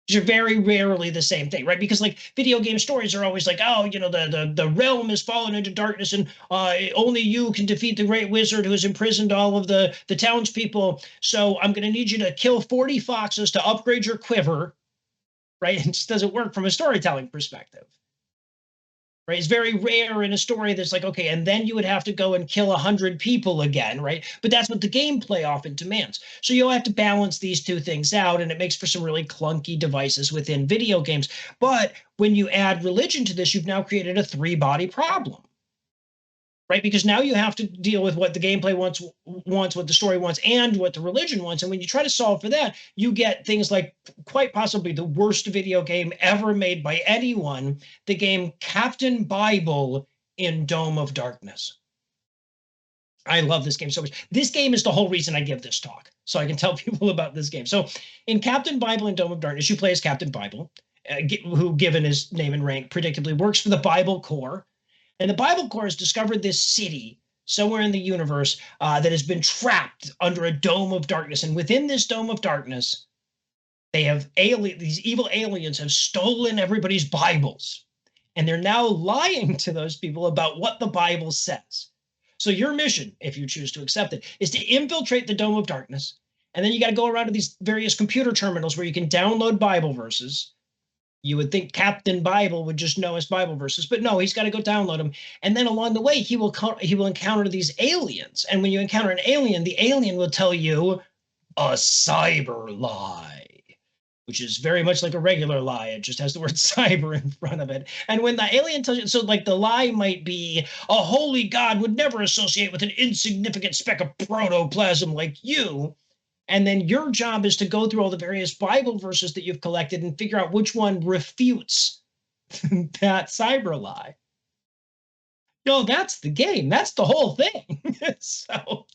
These are very rarely the same thing, right? Because like video game stories are always like, oh, you know, the realm has fallen into darkness and only you can defeat the great wizard who has imprisoned all of the townspeople. So I'm going to need you to kill 40 foxes to upgrade your quiver, right? It just doesn't work from a storytelling perspective. Right? It's very rare in a story that's like, okay, and then you would have to go and kill 100 people again, right? But that's what the gameplay often demands. So you'll have to balance these two things out, and it makes for some really clunky devices within video games. But when you add religion to this, you've now created a 3-body problem. Right? Because now you have to deal with what the gameplay wants, what the story wants, and what the religion wants. And when you try to solve for that, you get things like quite possibly the worst video game ever made by anyone, the game Captain Bible in Dome of Darkness. I love this game so much. This game is the whole reason I give this talk, so I can tell people about this game. So in Captain Bible in Dome of Darkness, you play as Captain Bible, who, given his name and rank, predictably works for the Bible Corps. And the Bible Corps has discovered this city somewhere in the universe that has been trapped under a dome of darkness. And within this dome of darkness, they have these evil aliens have stolen everybody's Bibles. And they're now lying to those people about what the Bible says. So your mission, if you choose to accept it, is to infiltrate the dome of darkness. And then you got to go around to these various computer terminals where you can download Bible verses. You would think Captain Bible would just know his Bible verses, but no, he's got to go download them. And then along the way, he will encounter these aliens. And when you encounter an alien, the alien will tell you a cyber lie, which is very much like a regular lie. It just has the word cyber in front of it. And when the alien tells you, so like the lie might be, a holy God would never associate with an insignificant speck of protoplasm like you. And then your job is to go through all the various Bible verses that you've collected and figure out which one refutes that cyber lie. No, that's the game. That's the whole thing. So,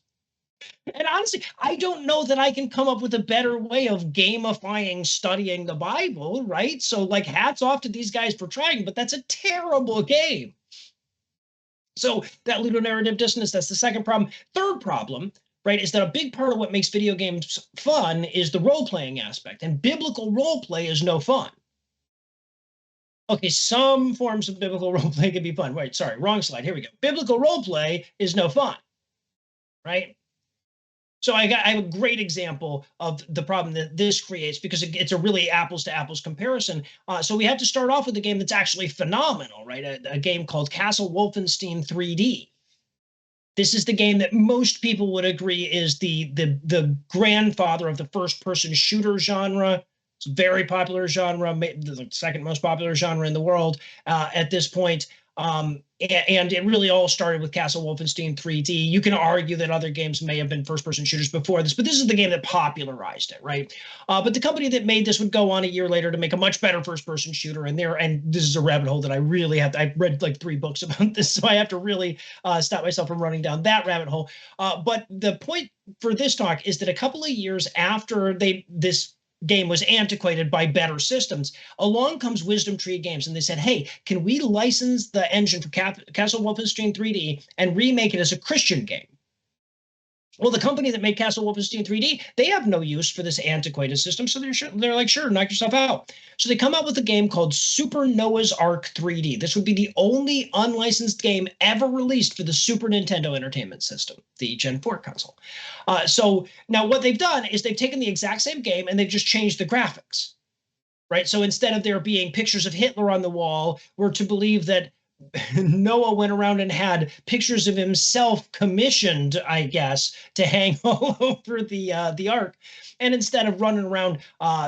and honestly, I don't know that I can come up with a better way of gamifying studying the Bible, right? So like hats off to these guys for trying, but that's a terrible game. So that ludonarrative dissonance, that's the second problem. Third problem, right, is that a big part of what makes video games fun is the role-playing aspect, and biblical role-play is no fun. Okay, some forms of biblical role-play can be fun. Wait, sorry, wrong slide. Here we go. Biblical role-play is no fun, right? So I have a great example of the problem that this creates because it's a really apples-to-apples comparison. So we have to start off with a game that's actually phenomenal, right? A game called Castle Wolfenstein 3D. This is the game that most people would agree is the grandfather of the first-person shooter genre. It's a very popular genre, the second most popular genre in the world at this point. And it really all started with Castle Wolfenstein 3D. You can argue that other games may have been first-person shooters before this, but this is the game that popularized it, right? But the company that made this would go on a year later to make a much better first-person shooter. And this is a rabbit hole that I really have to, I've read like 3 books about this, so I have to really stop myself from running down that rabbit hole. But the point for this talk is that a couple of years after this game was antiquated by better systems, along comes Wisdom Tree Games, and they said, hey, can we license the engine for Castle Wolfenstein 3D and remake it as a Christian game? Well, the company that made Castle Wolfenstein 3D, they have no use for this antiquated system, so they're like, sure, knock yourself out. So they come out with a game called Super Noah's Ark 3D. This would be the only unlicensed game ever released for the Super Nintendo Entertainment System, the Gen 4 console. So now what they've done is they've taken the exact same game and they've just changed the graphics, right? So instead of there being pictures of Hitler on the wall, we're to believe that Noah went around and had pictures of himself commissioned, I guess, to hang all over the ark. And instead of running around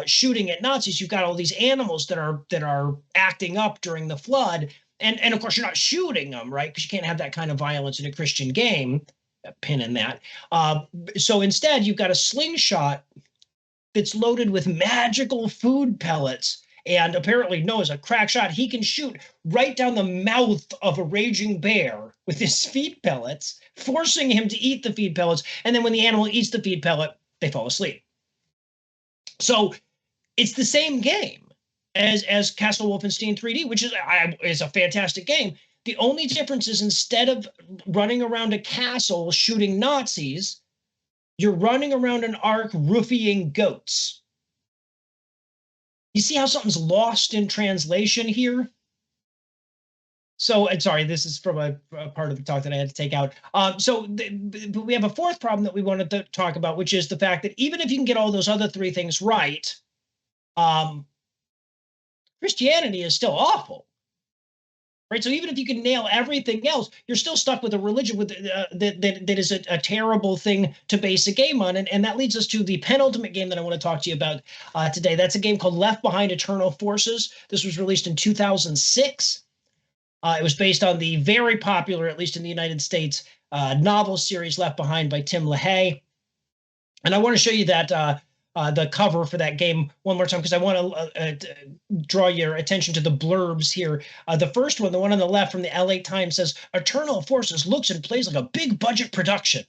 shooting at Nazis, you've got all these animals that are acting up during the flood. And of course, you're not shooting them, right? Because you can't have that kind of violence in a Christian game. A pin in that. So instead, you've got a slingshot that's loaded with magical food pellets. And apparently Noah's a crack shot. He can shoot right down the mouth of a raging bear with his feed pellets, forcing him to eat the feed pellets. And then when the animal eats the feed pellet, they fall asleep. So it's the same game as Castle Wolfenstein 3D, which is a fantastic game. The only difference is instead of running around a castle shooting Nazis, you're running around an ark roofying goats. You see how something's lost in translation here? So, I'm sorry, this is from a part of the talk that I had to take out. But we have a fourth problem that we wanted to talk about, which is the fact that even if you can get all those other 3 things right, Christianity is still awful. Right, so even if you can nail everything else, you're still stuck with a religion that is a terrible thing to base a game on. And that leads us to the penultimate game that I want to talk to you about today. That's a game called Left Behind: Eternal Forces. This was released in 2006. It was based on the very popular, at least in the United States, novel series Left Behind by Tim LaHaye. And I want to show you that the cover for that game one more time because I want to draw your attention to the blurbs here. The first one, the one on the left from the LA Times, says, Eternal Forces looks and plays like a big budget production.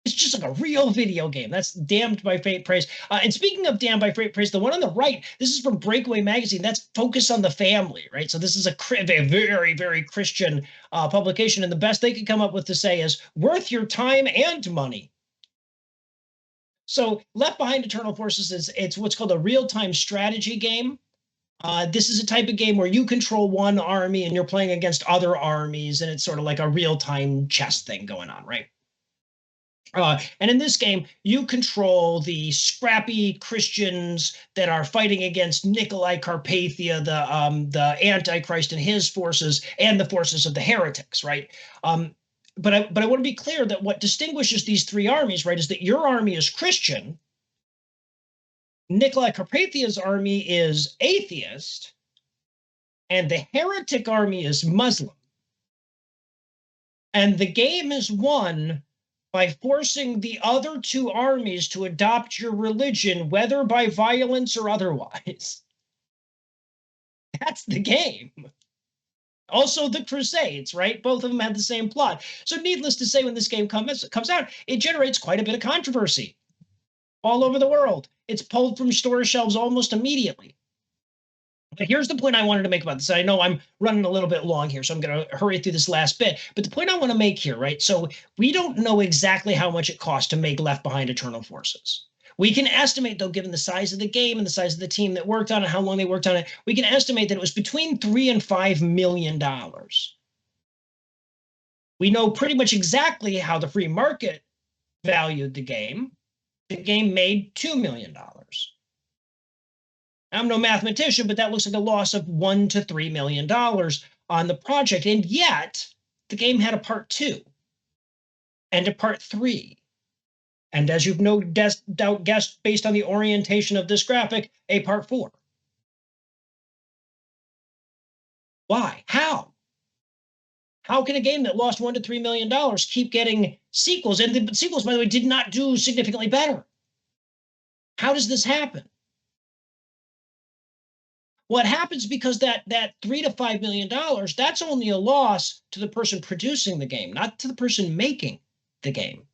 It's just like a real video game. That's damned by fate praise. And speaking of damned by fate praise, the one on the right, this is from Breakaway Magazine. That's Focus on the Family, right? So this is a very, very Christian publication. And the best they could come up with to say is worth your time and money. So Left Behind Eternal Forces it's what's called a real-time strategy game. This is a type of game where you control one army and you're playing against other armies, and it's sort of like a real-time chess thing going on, right? And in this game, you control the scrappy Christians that are fighting against Nikolai Carpathia, the Antichrist and his forces, and the forces of the heretics, right? But I want to be clear that what distinguishes these three armies, right, is that your army is Christian, Nikolai Carpathia's army is atheist, and the heretic army is Muslim. And the game is won by forcing the other two armies to adopt your religion, whether by violence or otherwise. That's the game. Also, the Crusades, right? Both of them had the same plot. So needless to say, when this game comes out, it generates quite a bit of controversy all over the world. It's pulled from store shelves almost immediately. But here's the point I wanted to make about this. I know I'm running a little bit long here, so I'm going to hurry through this last bit. But the point I want to make here, right? So we don't know exactly how much it costs to make Left Behind Eternal Forces. We can estimate, though, given the size of the game and the size of the team that worked on it, how long they worked on it, we can estimate that it was between $3 and $5 million. We know pretty much exactly how the free market valued the game. The game made $2 million. I'm no mathematician, but that looks like a loss of $1 to $3 million on the project. And yet, the game had a part 2 and a part 3. And as you've no doubt guessed based on the orientation of this graphic, a part 4. Why? How? How can a game that lost $1 to $3 million keep getting sequels? And the sequels, by the way, did not do significantly better. How does this happen? What happens because that $3 to $5 million, that's only a loss to the person producing the game, not to the person making the game.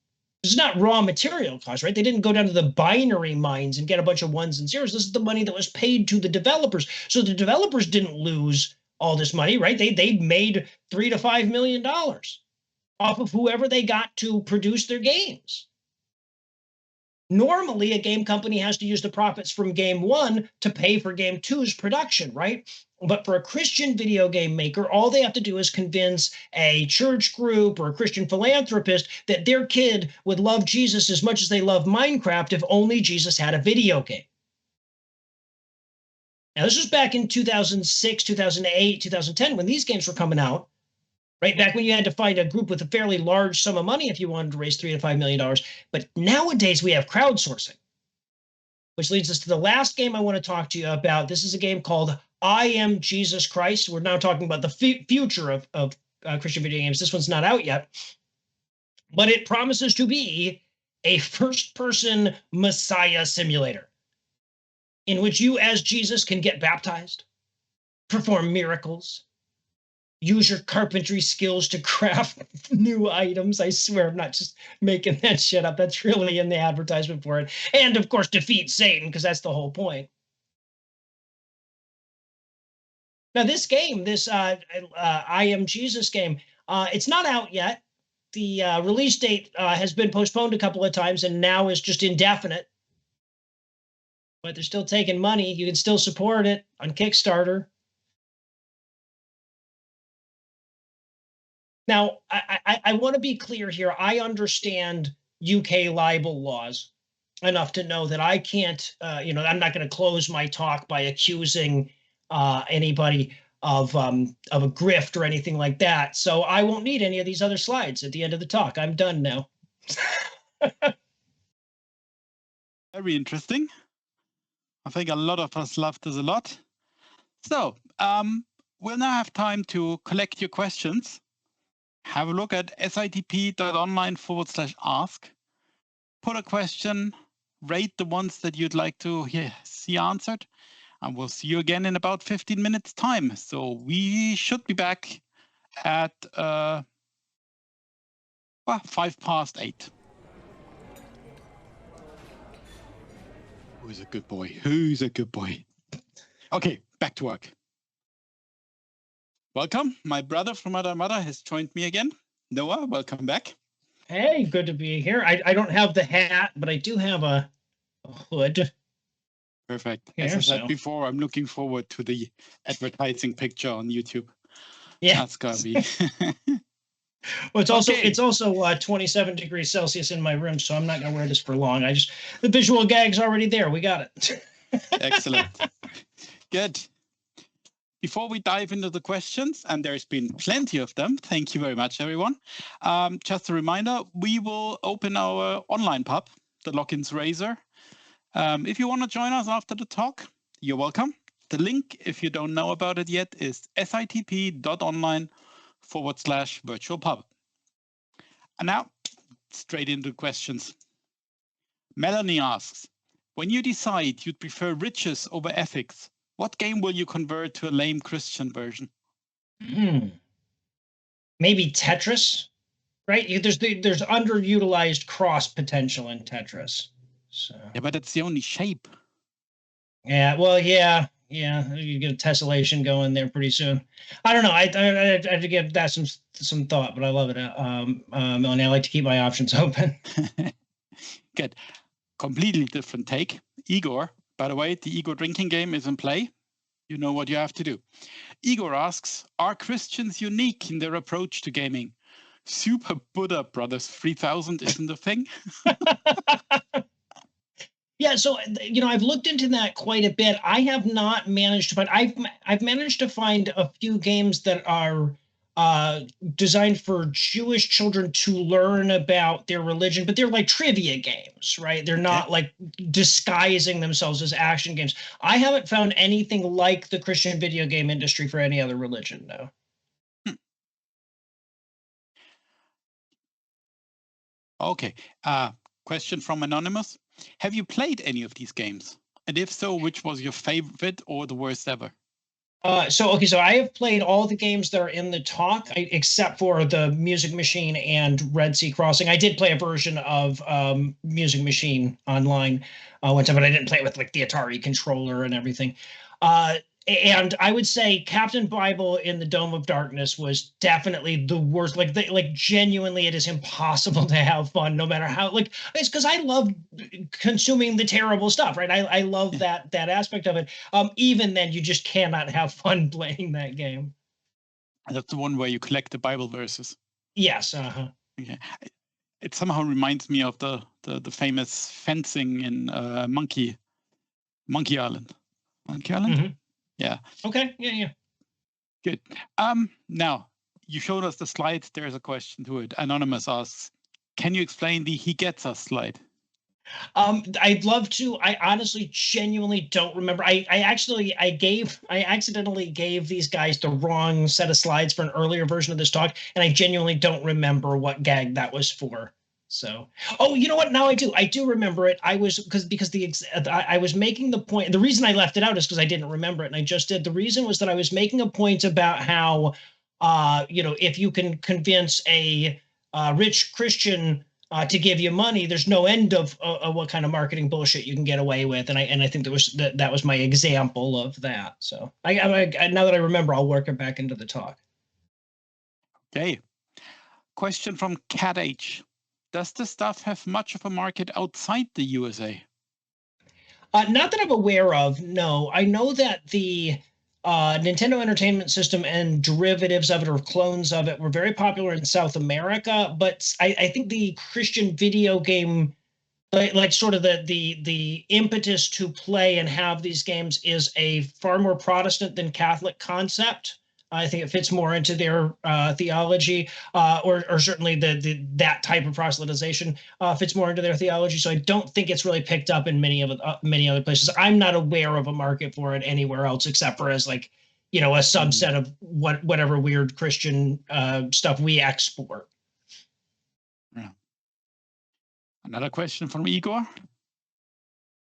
This is not raw material cost, right? They didn't go down to the binary mines and get a bunch of ones and zeros. This is the money that was paid to the developers. So the developers didn't lose all this money, right? They made $3 to $5 million off of whoever they got to produce their games. Normally, a game company has to use the profits from game 1 to pay for game 2's production, right? But for a Christian video game maker, all they have to do is convince a church group or a Christian philanthropist that their kid would love Jesus as much as they love Minecraft if only Jesus had a video game. Now, this was back in 2006, 2008, 2010, when these games were coming out. Right back when you had to find a group with a fairly large sum of money if you wanted to raise $3 to $5 million. But nowadays we have crowdsourcing, which leads us to the last game I want to talk to you about. This is a game called I Am Jesus Christ. We're now talking about the future of Christian video games. This one's not out yet, but it promises to be a first-person Messiah simulator in which you as Jesus can get baptized, perform miracles, use your carpentry skills to craft new items. I swear I'm not just making that shit up. That's really in the advertisement for it. And, of course, defeat Satan, because that's the whole point. Now, this game, this I Am Jesus game, it's not out yet. The release date has been postponed a couple of times and now is just indefinite. But they're still taking money. You can still support it on Kickstarter. Now, I want to be clear here. I understand UK libel laws enough to know that I can't, I'm not going to close my talk by accusing anybody of a grift or anything like that. So I won't need any of these other slides at the end of the talk. I'm done now. Very interesting. I think a lot of us love this a lot. So we'll now have time to collect your questions. Have a look at sitp.online/ask. Put a question, rate the ones that you'd like to see answered, and we'll see you again in about 15 minutes time. So we should be back at 8:05. Who's a good boy? Who's a good boy? Okay, back to work. Welcome. My brother from another mother has joined me again. Noah, welcome back. Hey, good to be here. I don't have the hat, but I do have a hood. Perfect. Here, As I said so. before, I'm looking forward to the advertising picture on YouTube. Yeah. That's gonna be. Well, Okay. it's also 27 degrees Celsius in my room, so I'm not gonna wear this for long. The visual gag's already there. We got it. Excellent. Good. Before we dive into the questions, and there's been plenty of them, thank you very much, everyone. Just a reminder, we will open our online pub, the Lugeons Razor. If you want to join us after the talk, you're welcome. The link, if you don't know about it yet, is sitp.online/virtual pub. And now, straight into questions. Melanie asks, when you decide you'd prefer riches over ethics, what game will you convert to a lame Christian version? Maybe Tetris, right? There's underutilized cross potential in Tetris. So. Yeah, but it's the only shape. Yeah, well, yeah. You get a tessellation going there pretty soon. I don't know. I have to give that some thought, but I love it. Melanie, I like to keep my options open. Good. Completely different take. Igor, by the way, the Igor drinking game is in play. You know what you have to do. Igor asks, are Christians unique in their approach to gaming? Super Buddha Brothers 3000 isn't a thing? Yeah, so I've looked into that quite a bit. I have not managed to find. I've managed to find a few games that are designed for Jewish children to learn about their religion, but they're like trivia games, right? They're not like disguising themselves as action games. I haven't found anything like the Christian video game industry for any other religion, no. Okay. Question from Anonymous. Have you played any of these games? And if so, which was your favorite or the worst ever? So I have played all the games that are in the talk, except for the Music Machine and Red Sea Crossing. I did play a version of Music Machine online one time, but I didn't play it with like the Atari controller and everything. And I would say Captain Bible in the Dome of Darkness was definitely the worst. Like genuinely, it is impossible to have fun, no matter how. Like it's because I love consuming the terrible stuff, right? I love that aspect of it. Even then, you just cannot have fun playing that game. That's the one where you collect the Bible verses. Yes. Uh-huh. Yeah. It somehow reminds me of the famous fencing in Monkey Island. Monkey Island. Mm-hmm. Yeah. Okay. Yeah. Good. Now you showed us the slide. There's a question to it. Anonymous asks, can you explain the "he gets us" slide? I'd love to. I honestly, genuinely don't remember. I accidentally gave these guys the wrong set of slides for an earlier version of this talk, and I genuinely don't remember what gag that was for. So, oh, you know what? Now I do. I do remember it. I was I was making the point. The reason I left it out is because I didn't remember it, and I just did. The reason was that I was making a point about how, if you can convince a rich Christian to give you money, there's no end of what kind of marketing bullshit you can get away with, and I think that was my example of that. So I now that I remember, I'll work it back into the talk. Okay. Question from Cat H. Does this stuff have much of a market outside the USA? Not that I'm aware of. No, I know that the Nintendo Entertainment System and derivatives of it or clones of it were very popular in South America, but I think the Christian video game, like sort of the impetus to play and have these games is a far more Protestant than Catholic concept. I think it fits more into their theology, or certainly that type of proselytization fits more into their theology. So I don't think it's really picked up in many other places. I'm not aware of a market for it anywhere else except for as like a subset of whatever weird Christian stuff we export. Yeah. Another question from Igor.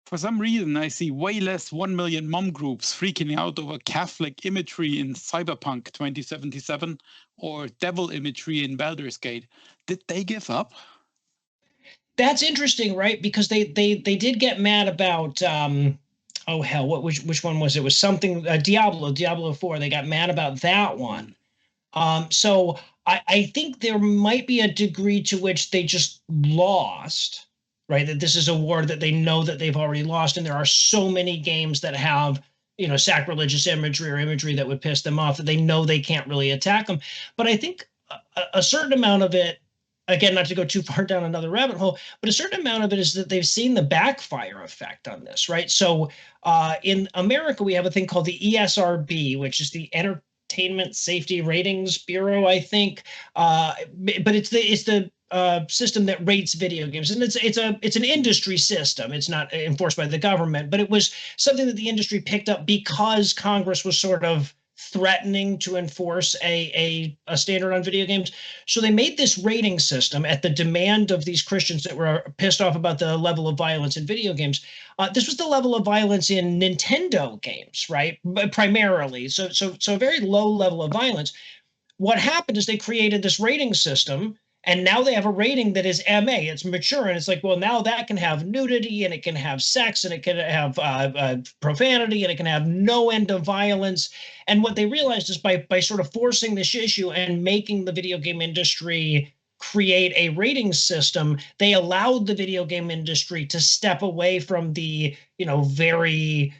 For some reason, I see way less 1 million mom groups freaking out over Catholic imagery in Cyberpunk 2077 or devil imagery in Baldur's Gate. Did they give up? That's interesting, right? Because they did get mad about oh hell, which one was it? It was something Diablo 4. They got mad about that one. So I think there might be a degree to which they just lost, right? That this is a war that they know that they've already lost, and there are so many games that have, sacrilegious imagery or imagery that would piss them off that they know they can't really attack them. But I think a certain amount of it, again, not to go too far down another rabbit hole, but a certain amount of it is that they've seen the backfire effect on this, right? So in America, we have a thing called the ESRB, which is the Entertainment Safety Ratings Bureau, I think. But it's the system that rates video games, and it's an industry system. It's not enforced by the government, but it was something that the industry picked up because Congress was sort of threatening to enforce a standard on video games. So they made this rating system at the demand of these Christians that were pissed off about the level of violence in video games. This was the level of violence in Nintendo games, right? But primarily. So a very low level of violence. What happened is they created this rating system, and now they have a rating that is MA. It's mature, and it's like, well, now that can have nudity, and it can have sex, and it can have profanity, and it can have no end of violence. And what they realized is by sort of forcing this issue and making the video game industry create a rating system, they allowed the video game industry to step away from the, very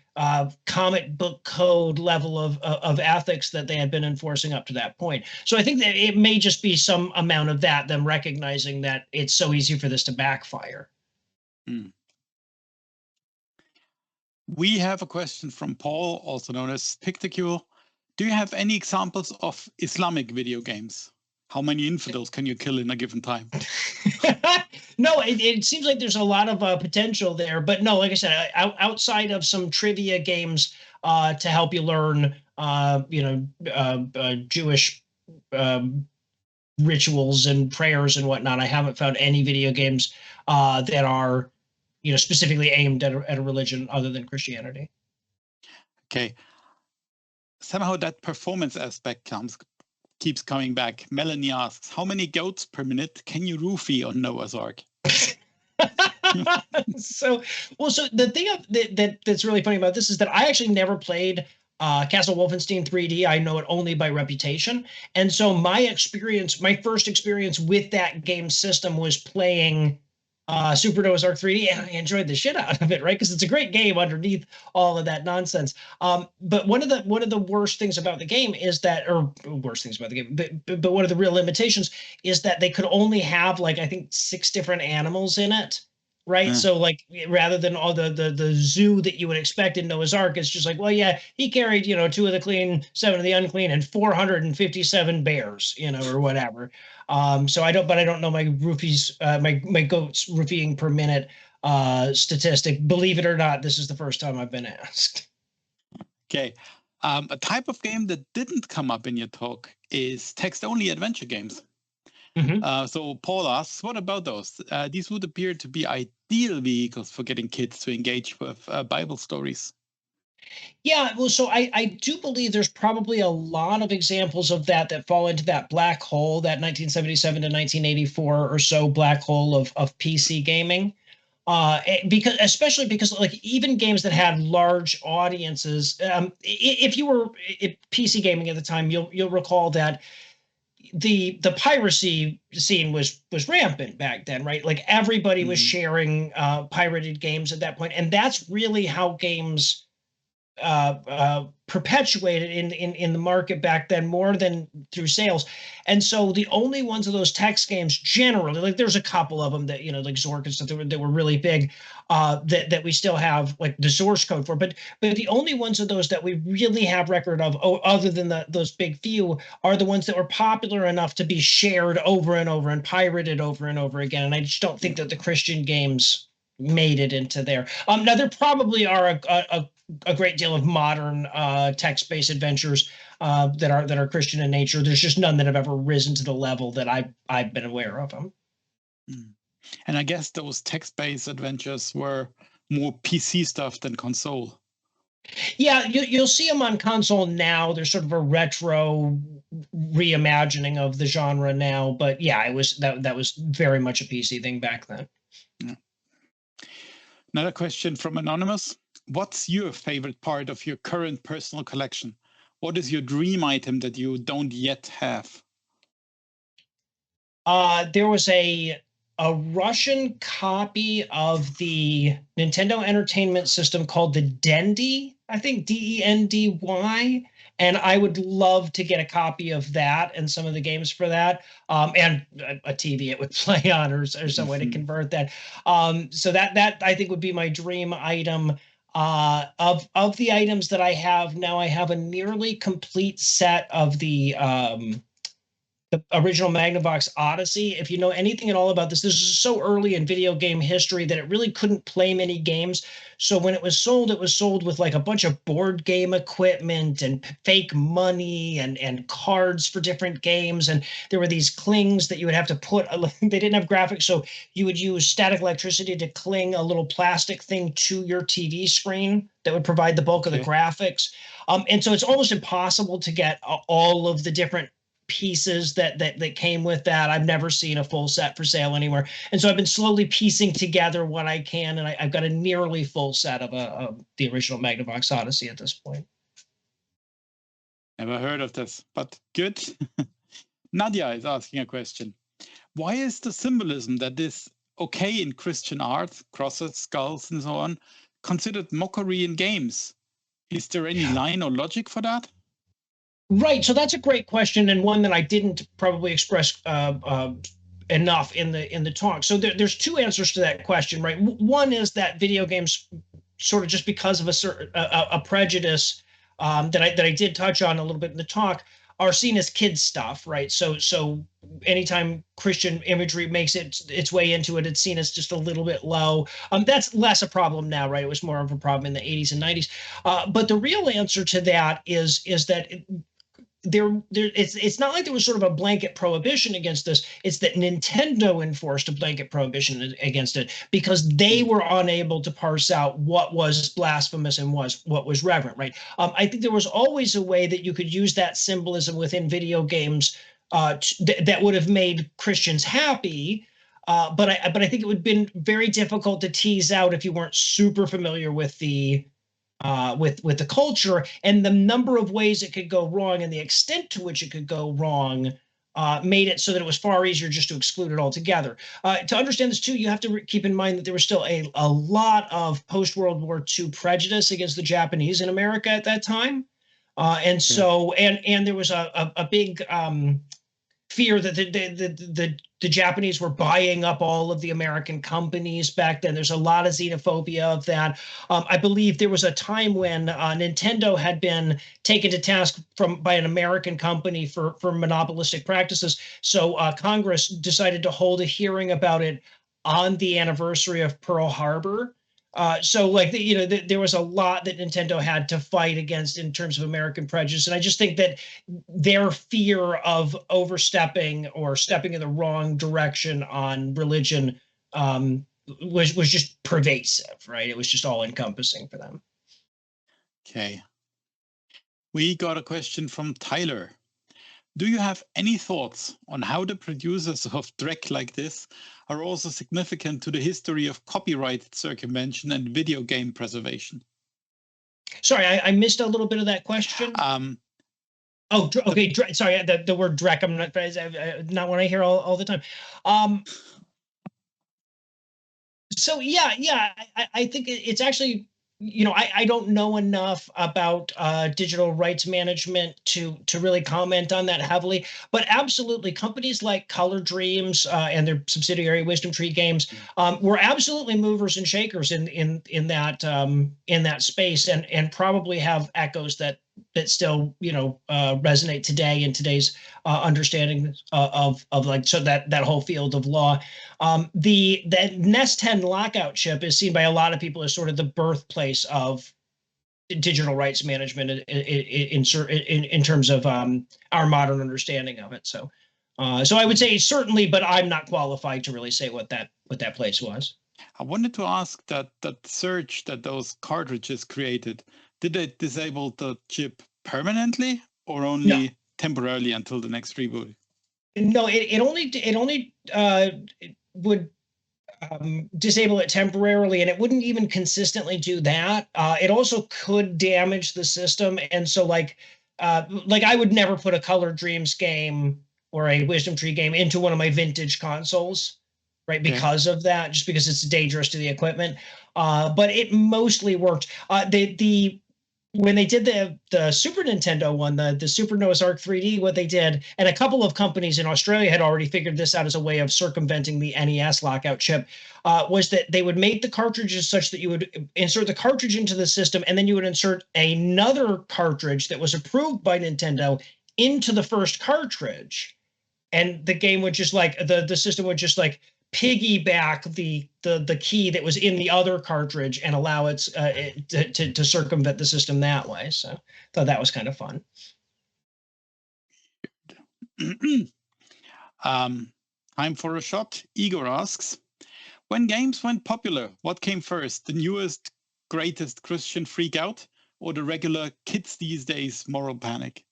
comic book code level of ethics that they had been enforcing up to that point. So I think that it may just be some amount of that, them recognizing that it's so easy for this to backfire. Mm. We have a question from Paul, also known as Picticule. Do you have any examples of Islamic video games? How many infidels can you kill in a given time? No, it seems like there's a lot of potential there, but no, like I said, outside of some trivia games to help you learn, Jewish rituals and prayers and whatnot, I haven't found any video games that are, specifically aimed at a religion other than Christianity. Okay. Somehow that performance aspect keeps coming back. Melanie asks, how many goats per minute can you roofie on Noah's Ark? So the thing that's really funny about this is that I actually never played Castle Wolfenstein 3D. I know it only by reputation. And so my first experience with that game system was playing Super Noah's Ark 3D, and I enjoyed the shit out of it, right? Because it's a great game underneath all of that nonsense. But one of the worst things about the game is that, or worst things about the game, but one of the real limitations is that they could only have I think 6 different animals in it, right? So rather than all the zoo that you would expect in Noah's Ark, it's just well, yeah, he carried 2 of the clean, 7 of the unclean, and 457 bears, or whatever. So I don't know my roofies, my goats roofing per minute statistic. Believe it or not, this is the first time I've been asked. Okay. A type of game that didn't come up in your talk is text-only adventure games. Mm-hmm. So Paul asks, what about those? These would appear to be ideal vehicles for getting kids to engage with Bible stories. Yeah, well, so I do believe there's probably a lot of examples of that fall into that black hole, that 1977 to 1984 or so black hole of PC gaming. Especially because even games that had large audiences, if you were PC gaming at the time, you'll recall that the piracy scene was rampant back then, right? Everybody was sharing pirated games at that point, and that's really how games perpetuated in the market back then more than through sales. And so the only ones of those text games generally, there's a couple of them that, like Zork and stuff that were really big, that we still have the source code for, but the only ones of those that we really have record of, other than those big few, are the ones that were popular enough to be shared over and over and pirated over and over again. And I just don't think that the Christian games made it into there. Now there probably are a great deal of modern text-based adventures that are Christian in nature. There's just none that have ever risen to the level that I've been aware of them. And I guess those text-based adventures were more PC stuff than console. Yeah, you'll see them on console now. There's sort of a retro reimagining of the genre now, but yeah, it was that was very much a PC thing back then. Yeah. Another question from Anonymous. What's your favorite part of your current personal collection? What is your dream item that you don't yet have? There was a Russian copy of the Nintendo Entertainment System called the Dendy, I think Dendy, and I would love to get a copy of that and some of the games for that, and a TV it would play on, or some way to convert that. So that I think would be my dream item. Of the items that I have now, I have a nearly complete set of the original Magnavox Odyssey. If you know anything at all about this is so early in video game history that it really couldn't play many games. So when it was sold with like a bunch of board game equipment and fake money and cards for different games. And there were these clings that you would have to put, they didn't have graphics. So you would use static electricity to cling a little plastic thing to your TV screen that would provide the bulk of the graphics. And so it's almost impossible to get all of the different pieces that came with that. I've never seen a full set for sale anywhere, and so I've been slowly piecing together what I can, and I've got a nearly full set of the original Magnavox Odyssey at this point. Never heard of this, but good. Nadia is asking a question. Why is the symbolism that is okay in Christian art, crosses, skulls, and so on, considered mockery in games? Is there any line or logic for that? Right. So that's a great question, and one that I didn't probably express enough in the talk. So there's two answers to that question, right? One is that video games, sort of just because of a prejudice that I did touch on a little bit in the talk, are seen as kids stuff, right? So anytime Christian imagery makes its way into it, it's seen as just a little bit low. That's less a problem now, right? It was more of a problem in the 80s and 90s. But the real answer to that is that it's not like there was sort of a blanket prohibition against this. It's that Nintendo enforced a blanket prohibition against it because they were unable to parse out what was blasphemous and what was reverent, right? I think there was always a way that you could use that symbolism within video games that would have made Christians happy. But I think it would have been very difficult to tease out if you weren't super familiar with the culture, and the number of ways it could go wrong and the extent to which it could go wrong made it so that it was far easier just to exclude it altogether. To understand this too, you have to keep in mind that there was still a lot of post-World War II prejudice against the Japanese in America at that time. And so there was a big fear that the Japanese were buying up all of the American companies back then. There's a lot of xenophobia of that. I believe there was a time when Nintendo had been taken to task by an American company for monopolistic practices. So Congress decided to hold a hearing about it on the anniversary of Pearl Harbor. So like, there was a lot that Nintendo had to fight against in terms of American prejudice. And I just think that their fear of overstepping or stepping in the wrong direction on religion was just pervasive, right? It was just all encompassing for them. Okay. We got a question from Tyler. Do you have any thoughts on how the producers of Drek like this are also significant to the history of copyright circumvention and video game preservation? Sorry, I missed a little bit of that question. Okay. Sorry, the word Drek, I'm not what I hear all the time. So yeah, I think it's actually, I don't know enough about digital rights management to really comment on that heavily, but absolutely companies like Color Dreams and their subsidiary Wisdom Tree Games were absolutely movers and shakers in that space, and probably have echoes that still resonate today in today's understanding of like, so that whole field of law. The Nest 10 lockout chip is seen by a lot of people as sort of the birthplace of digital rights management in terms of our modern understanding of it. So I would say certainly, but I'm not qualified to really say what that place was. I wanted to ask that surge that those cartridges created, did they disable the chip permanently or only temporarily until the next reboot? No, it only would disable it temporarily, and it wouldn't even consistently do that. It also could damage the system, and so like I would never put a Color Dreams game or a Wisdom Tree game into one of my vintage consoles, right? Because of that, just because it's dangerous to the equipment. But it mostly worked. The when they did the Super Nintendo one, the Super Noah's Ark 3D, what they did, and a couple of companies in Australia had already figured this out as a way of circumventing the NES lockout chip, was that they would make the cartridges such that you would insert the cartridge into the system, and then you would insert another cartridge that was approved by Nintendo into the first cartridge, and the game would just like the system would just like piggyback the key that was in the other cartridge and allow it to circumvent the system that way. So I thought that was kind of fun. Time for a shot. Igor asks, when games went popular, what came first? The newest, greatest Christian freak out, or the regular kids these days moral panic?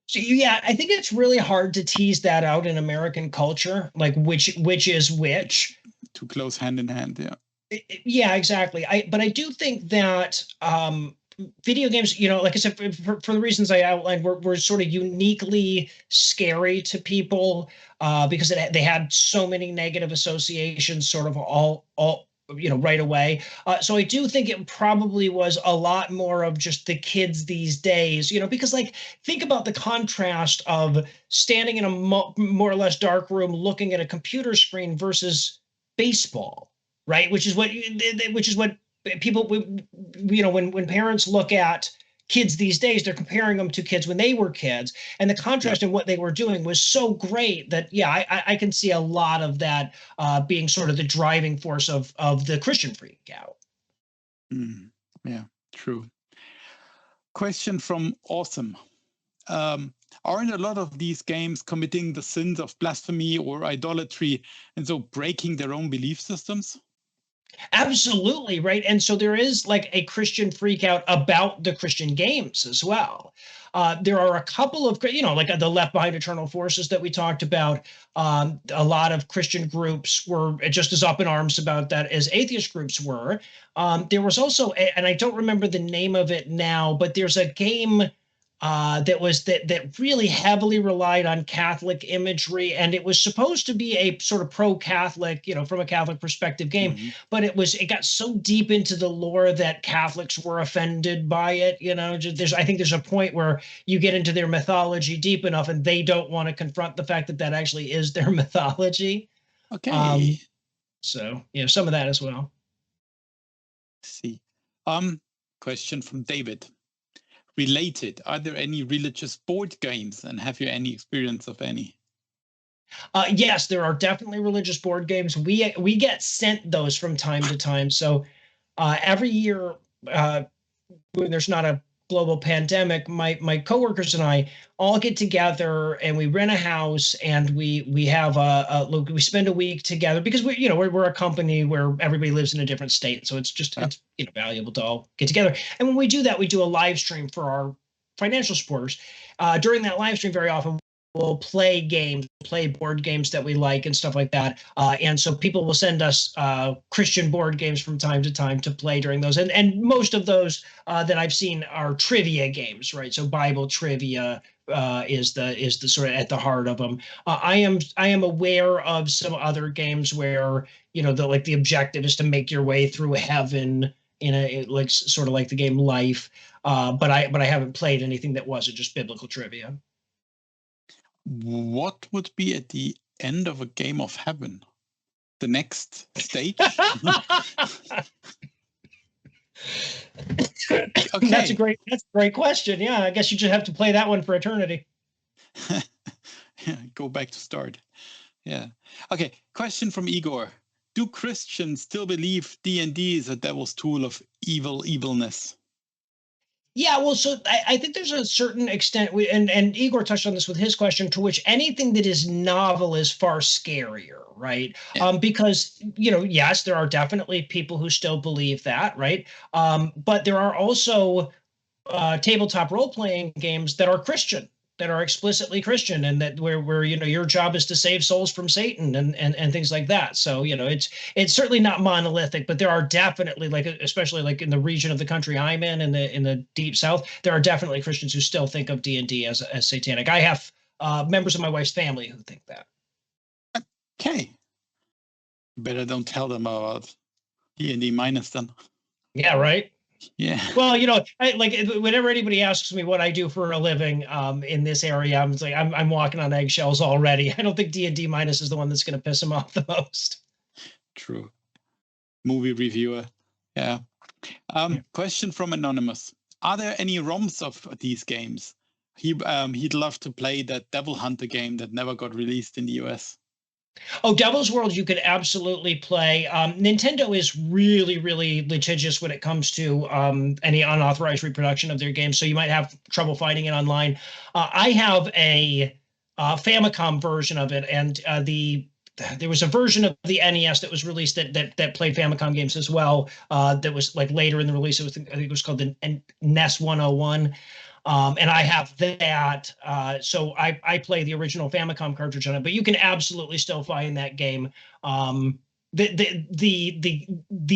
So yeah, I think it's really hard to tease that out in American culture, like which is which. Too close hand in hand, yeah. Yeah, exactly. But I do think that video games, you know, like I said, for the reasons I outlined, were sort of uniquely scary to people because they had so many negative associations, sort of all you know, right away. So I do think it probably was a lot more of just the kids these days, you know, because like think about the contrast of standing in a more or less dark room looking at a computer screen versus baseball, right? Which is what people, you know, when parents look at kids these days, they're comparing them to kids when they were kids, and the contrast in what they were doing was so great that I can see a lot of that being sort of the driving force of the Christian freak out. Yeah, true. Question from Awesome. Aren't a lot of these games committing the sins of blasphemy or idolatry, and so breaking their own belief systems? Absolutely, right. And so there is like a Christian freak out about the Christian games as well. There are a couple of, you know, like the Left Behind Eternal Forces that we talked about. A lot of Christian groups were just as up in arms about that as atheist groups were. There was also, and I don't remember the name of it now, but there's a game that really heavily relied on Catholic imagery, and it was supposed to be a sort of pro-Catholic, you know, from a Catholic perspective game, but it got so deep into the lore that Catholics were offended by it. You know, I think there's a point where you get into their mythology deep enough, and they don't want to confront the fact that that actually is their mythology. Okay. So you know, some of that as well. Let's see. Question from David. Related, are there any religious board games, and have you any experience of any? Yes, there are definitely religious board games. We get sent those from time to time. So every year, when there's not a global pandemic, my coworkers and I all get together and we rent a house, and we have we spend a week together because we're a company where everybody lives in a different state, so it's valuable to all get together. And when we do that, we do a live stream for our financial supporters. During that live stream, very often we'll play board games that we like and stuff like that. And so people will send us Christian board games from time to time to play during those. And most of those that I've seen are trivia games, right? So Bible trivia is the sort of at the heart of them. I am aware of some other games where, you know, the objective is to make your way through heaven in a like sort of like the game Life. But I haven't played anything that wasn't just biblical trivia. What would be at the end of a game of heaven? The next stage? Okay. That's a great question. Yeah, I guess you just have to play that one for eternity. Go back to start. Yeah. Okay. Question from Igor. Do Christians still believe D&D is a devil's tool of evilness? Yeah, well, so I think there's a certain extent, and Igor touched on this with his question, to which anything that is novel is far scarier, right? Yeah. Because, you know, yes, there are definitely people who still believe that, right? But there are also tabletop role-playing games that are Christian, that are explicitly Christian, and that where your job is to save souls from Satan and things like that. So it's certainly not monolithic, but there are definitely, like, especially like in the region of the country I'm in the deep South, there are definitely Christians who still think of D&D as satanic. I have members of my wife's family who think that. Okay. Better don't tell them about D&D minus then. Yeah, right. Yeah. Well, whenever anybody asks me what I do for a living in this area, I'm like, I'm walking on eggshells already. I don't think D&D minus is the one that's going to piss him off the most. True. Movie reviewer. Yeah. Question from Anonymous. Are there any ROMs of these games? He'd love to play that Devil Hunter game that never got released in the US. Oh, Devil's World, you could absolutely play. Nintendo is really, really litigious when it comes to any unauthorized reproduction of their games, so you might have trouble finding it online. I have a Famicom version of it, and there was a version of the NES that was released that played Famicom games as well. That was like later in the release. I think it was called the NES 101. And I have that, so I play the original Famicom cartridge on it. But you can absolutely still find that game. The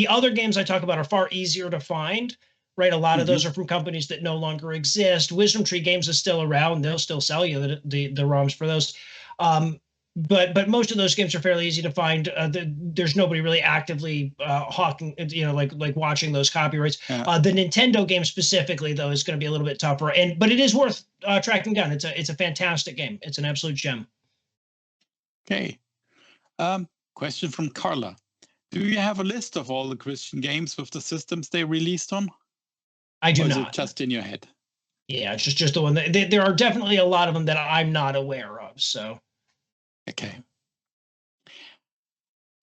other games I talk about are far easier to find, right? A lot of those are from companies that no longer exist. Wisdom Tree Games is still around; they'll still sell you the ROMs for those. But most of those games are fairly easy to find. There's nobody really actively hawking, like watching those copyrights. Yeah. The Nintendo game specifically, though, is going to be a little bit tougher. But it is worth tracking down. It's a fantastic game. It's an absolute gem. Okay. Question from Carla. Do you have a list of all the Christian games with the systems they released on? I do or not. Is it just in your head? Yeah, it's just the one. There are definitely a lot of them that I'm not aware of. So. Okay.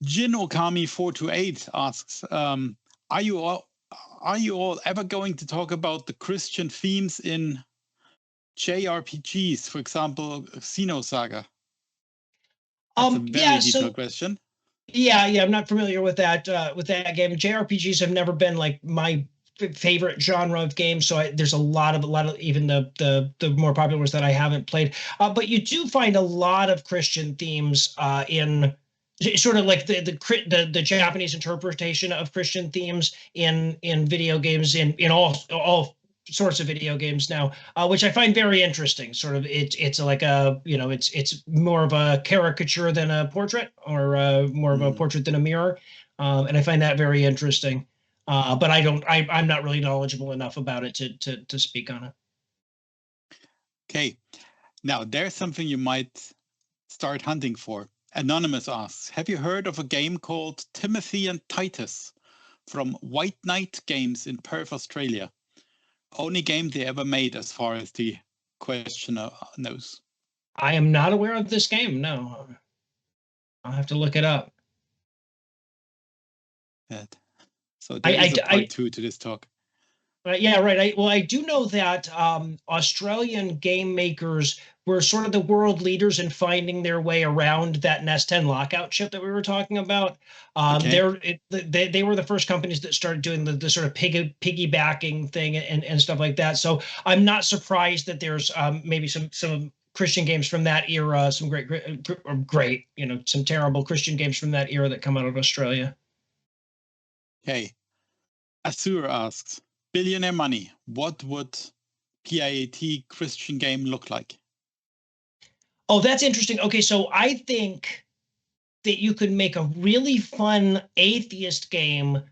Jin Okami 428 asks, are you all ever going to talk about the Christian themes in JRPGs, for example, Xenosaga? That's a very detailed question. Yeah, I'm not familiar with that game. JRPGs have never been like my favorite genre of games, so there's a lot of even the more popular ones that I haven't played. But you do find a lot of Christian themes in sort of like the Japanese interpretation of Christian themes in video games in all sorts of video games now, which I find very interesting. Sort of it's like it's more of a caricature than a portrait, or more of a portrait than a mirror, and I find that very interesting. But I'm not really knowledgeable enough about it to speak on it. Okay. Now, there's something you might start hunting for. Anonymous asks, have you heard of a game called Timothy and Titus from White Knight Games in Perth, Australia? Only game they ever made, as far as the questioner knows. I am not aware of this game, no. I'll have to look it up. Good. So there is a part two to this talk. Yeah, right. I do know that Australian game makers were sort of the world leaders in finding their way around that Nest 10 lockout chip that we were talking about. Okay. They were the first companies that started doing the sort of piggybacking thing and stuff like that. So I'm not surprised that there's maybe some Christian games from that era, some great, some terrible Christian games from that era that come out of Australia. Okay. Azur asks, Billionaire Money, what would PIAT Christian game look like? Oh, that's interesting. Okay, so I think that you could make a really fun atheist game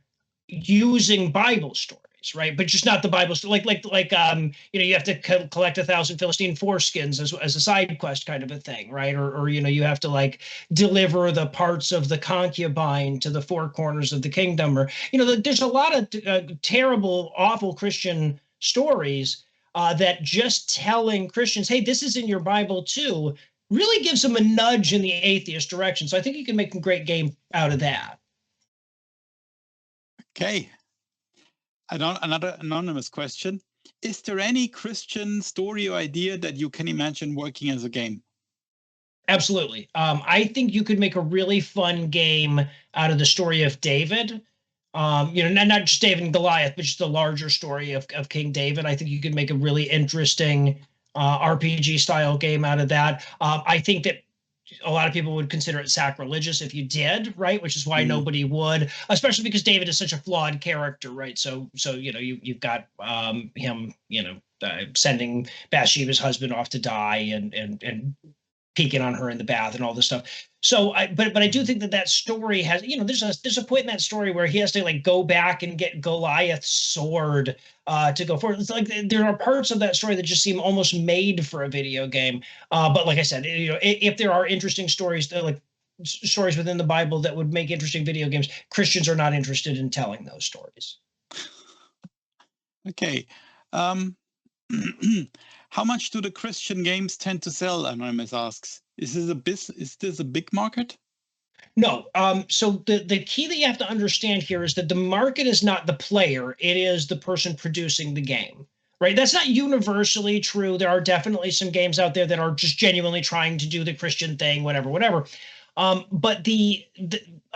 using Bible stories, right? But just not the Bible story, like you have to collect 1,000 Philistine foreskins as a side quest kind of a thing, right? Or you have to like deliver the parts of the concubine to the four corners of the kingdom, or there's a lot of terrible, awful Christian stories that just telling Christians, hey, this is in your Bible too, really gives them a nudge in the atheist direction. So I think you can make a great game out of that. Okay. Another anonymous question. Is there any Christian story or idea that you can imagine working as a game? Absolutely. I think you could make a really fun game out of the story of David. Not just David and Goliath, but just the larger story of King David. I think you could make a really interesting RPG style game out of that. I think that a lot of people would consider it sacrilegious if you did, right? Which is why nobody would, especially because David is such a flawed character, right? So you've got him, sending Bathsheba's husband off to die and peeking on her in the bath and all this stuff. So but I do think that story has, there's a point in that story where he has to like go back and get Goliath's sword to go forward. It's like there are parts of that story that just seem almost made for a video game. But like I said, if there are interesting stories, like stories within the Bible that would make interesting video games, Christians are not interested in telling those stories. Okay. How much do the Christian games tend to sell? Anonymous asks. Is this a big market? No. So the key that you have to understand here is that the market is not the player; it is the person producing the game. Right? That's not universally true. There are definitely some games out there that are just genuinely trying to do the Christian thing, whatever. But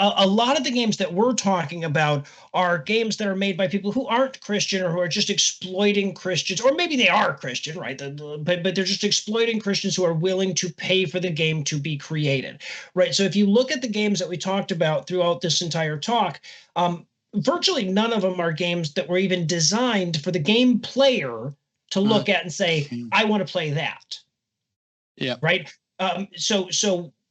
a lot of the games that we're talking about are games that are made by people who aren't Christian or who are just exploiting Christians, or maybe they are Christian, right? But they're just exploiting Christians who are willing to pay for the game to be created, right? So if you look at the games that we talked about throughout this entire talk, virtually none of them are games that were even designed for the game player to look at and say, I want to play that. Yeah. Right. So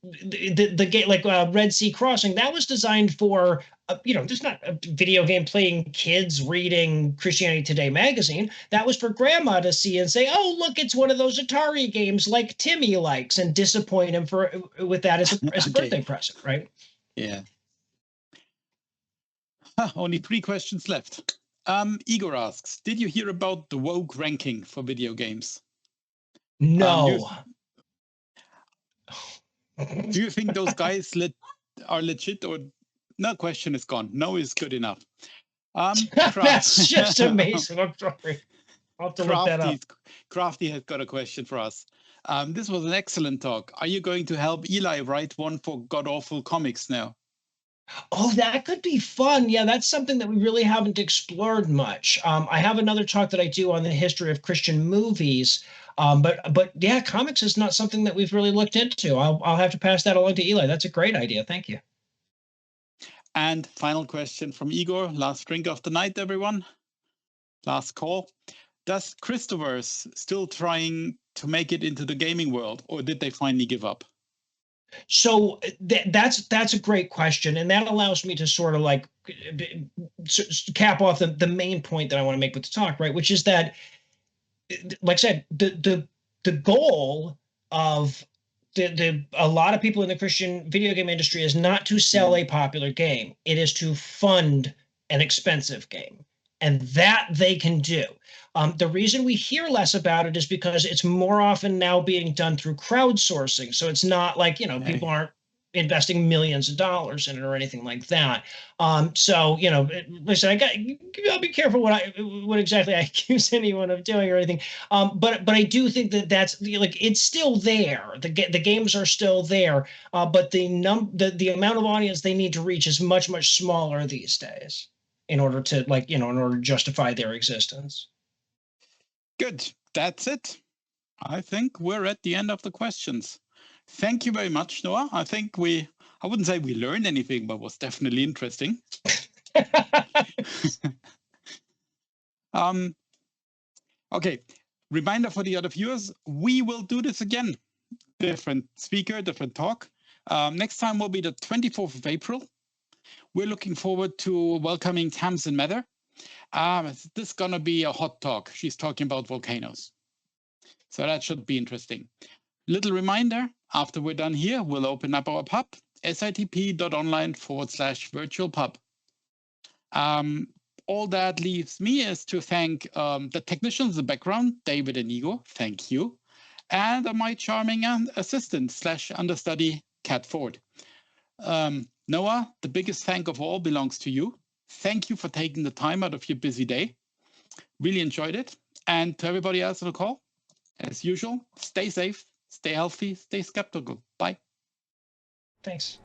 the game like Red Sea Crossing, that was designed for there's not a video game playing kids reading Christianity Today magazine. That was for grandma to see and say, oh look, it's one of those Atari games like Timmy likes, and disappoint him with that as a birthday present, right? Yeah. Only 3 questions left. Igor asks, did you hear about the woke ranking for video games? No. Do you think those guys are legit, or no? Question is gone. No is good enough. That's just amazing. I'm sorry. I'll have to look that up. Crafty has got a question for us. This was an excellent talk. Are you going to help Eli write one for God Awful Comics now? Oh, that could be fun. Yeah, that's something that we really haven't explored much. I have another talk that I do on the history of Christian movies. But yeah, comics is not something that we've really looked into. I'll have to pass that along to Eli. That's a great idea. Thank you. And final question from Igor. Last drink of the night, everyone. Last call. Does Christoverse still trying to make it into the gaming world, or did they finally give up? So that's a great question, and that allows me to sort of like cap off the main point that I want to make with the talk, right? Which is that, like I said, the goal of a lot of people in the Christian video game industry is not to sell a popular game. It is to fund an expensive game, and that they can do. The reason we hear less about it is because it's more often now being done through crowdsourcing. So it's not like, people aren't investing millions of dollars in it or anything like that. So, listen, I'll be careful what exactly I accuse anyone of doing or anything. But I do think that's like, it's still there. The games are still there. But the amount of audience they need to reach is much, much smaller these days in order to in order to justify their existence. Good. That's it. I think we're at the end of the questions. Thank you very much, Noah. I think I wouldn't say we learned anything, but was definitely interesting. Okay. Reminder for the other viewers, we will do this again. Different speaker, different talk. Next time will be the 24th of April. We're looking forward to welcoming Tamsin Mather. This is going to be a hot talk. She's talking about volcanoes. So that should be interesting. Little reminder, after we're done here, we'll open up our pub, sitp.online/virtual pub. All that leaves me is to thank the technicians in the background, David and Igor, thank you, and my charming assistant/understudy, Kat Ford. Noah, the biggest thank of all belongs to you. Thank you for taking the time out of your busy day. Really enjoyed it. And to everybody else on the call, as usual, stay safe, stay healthy, stay skeptical. Bye. Thanks.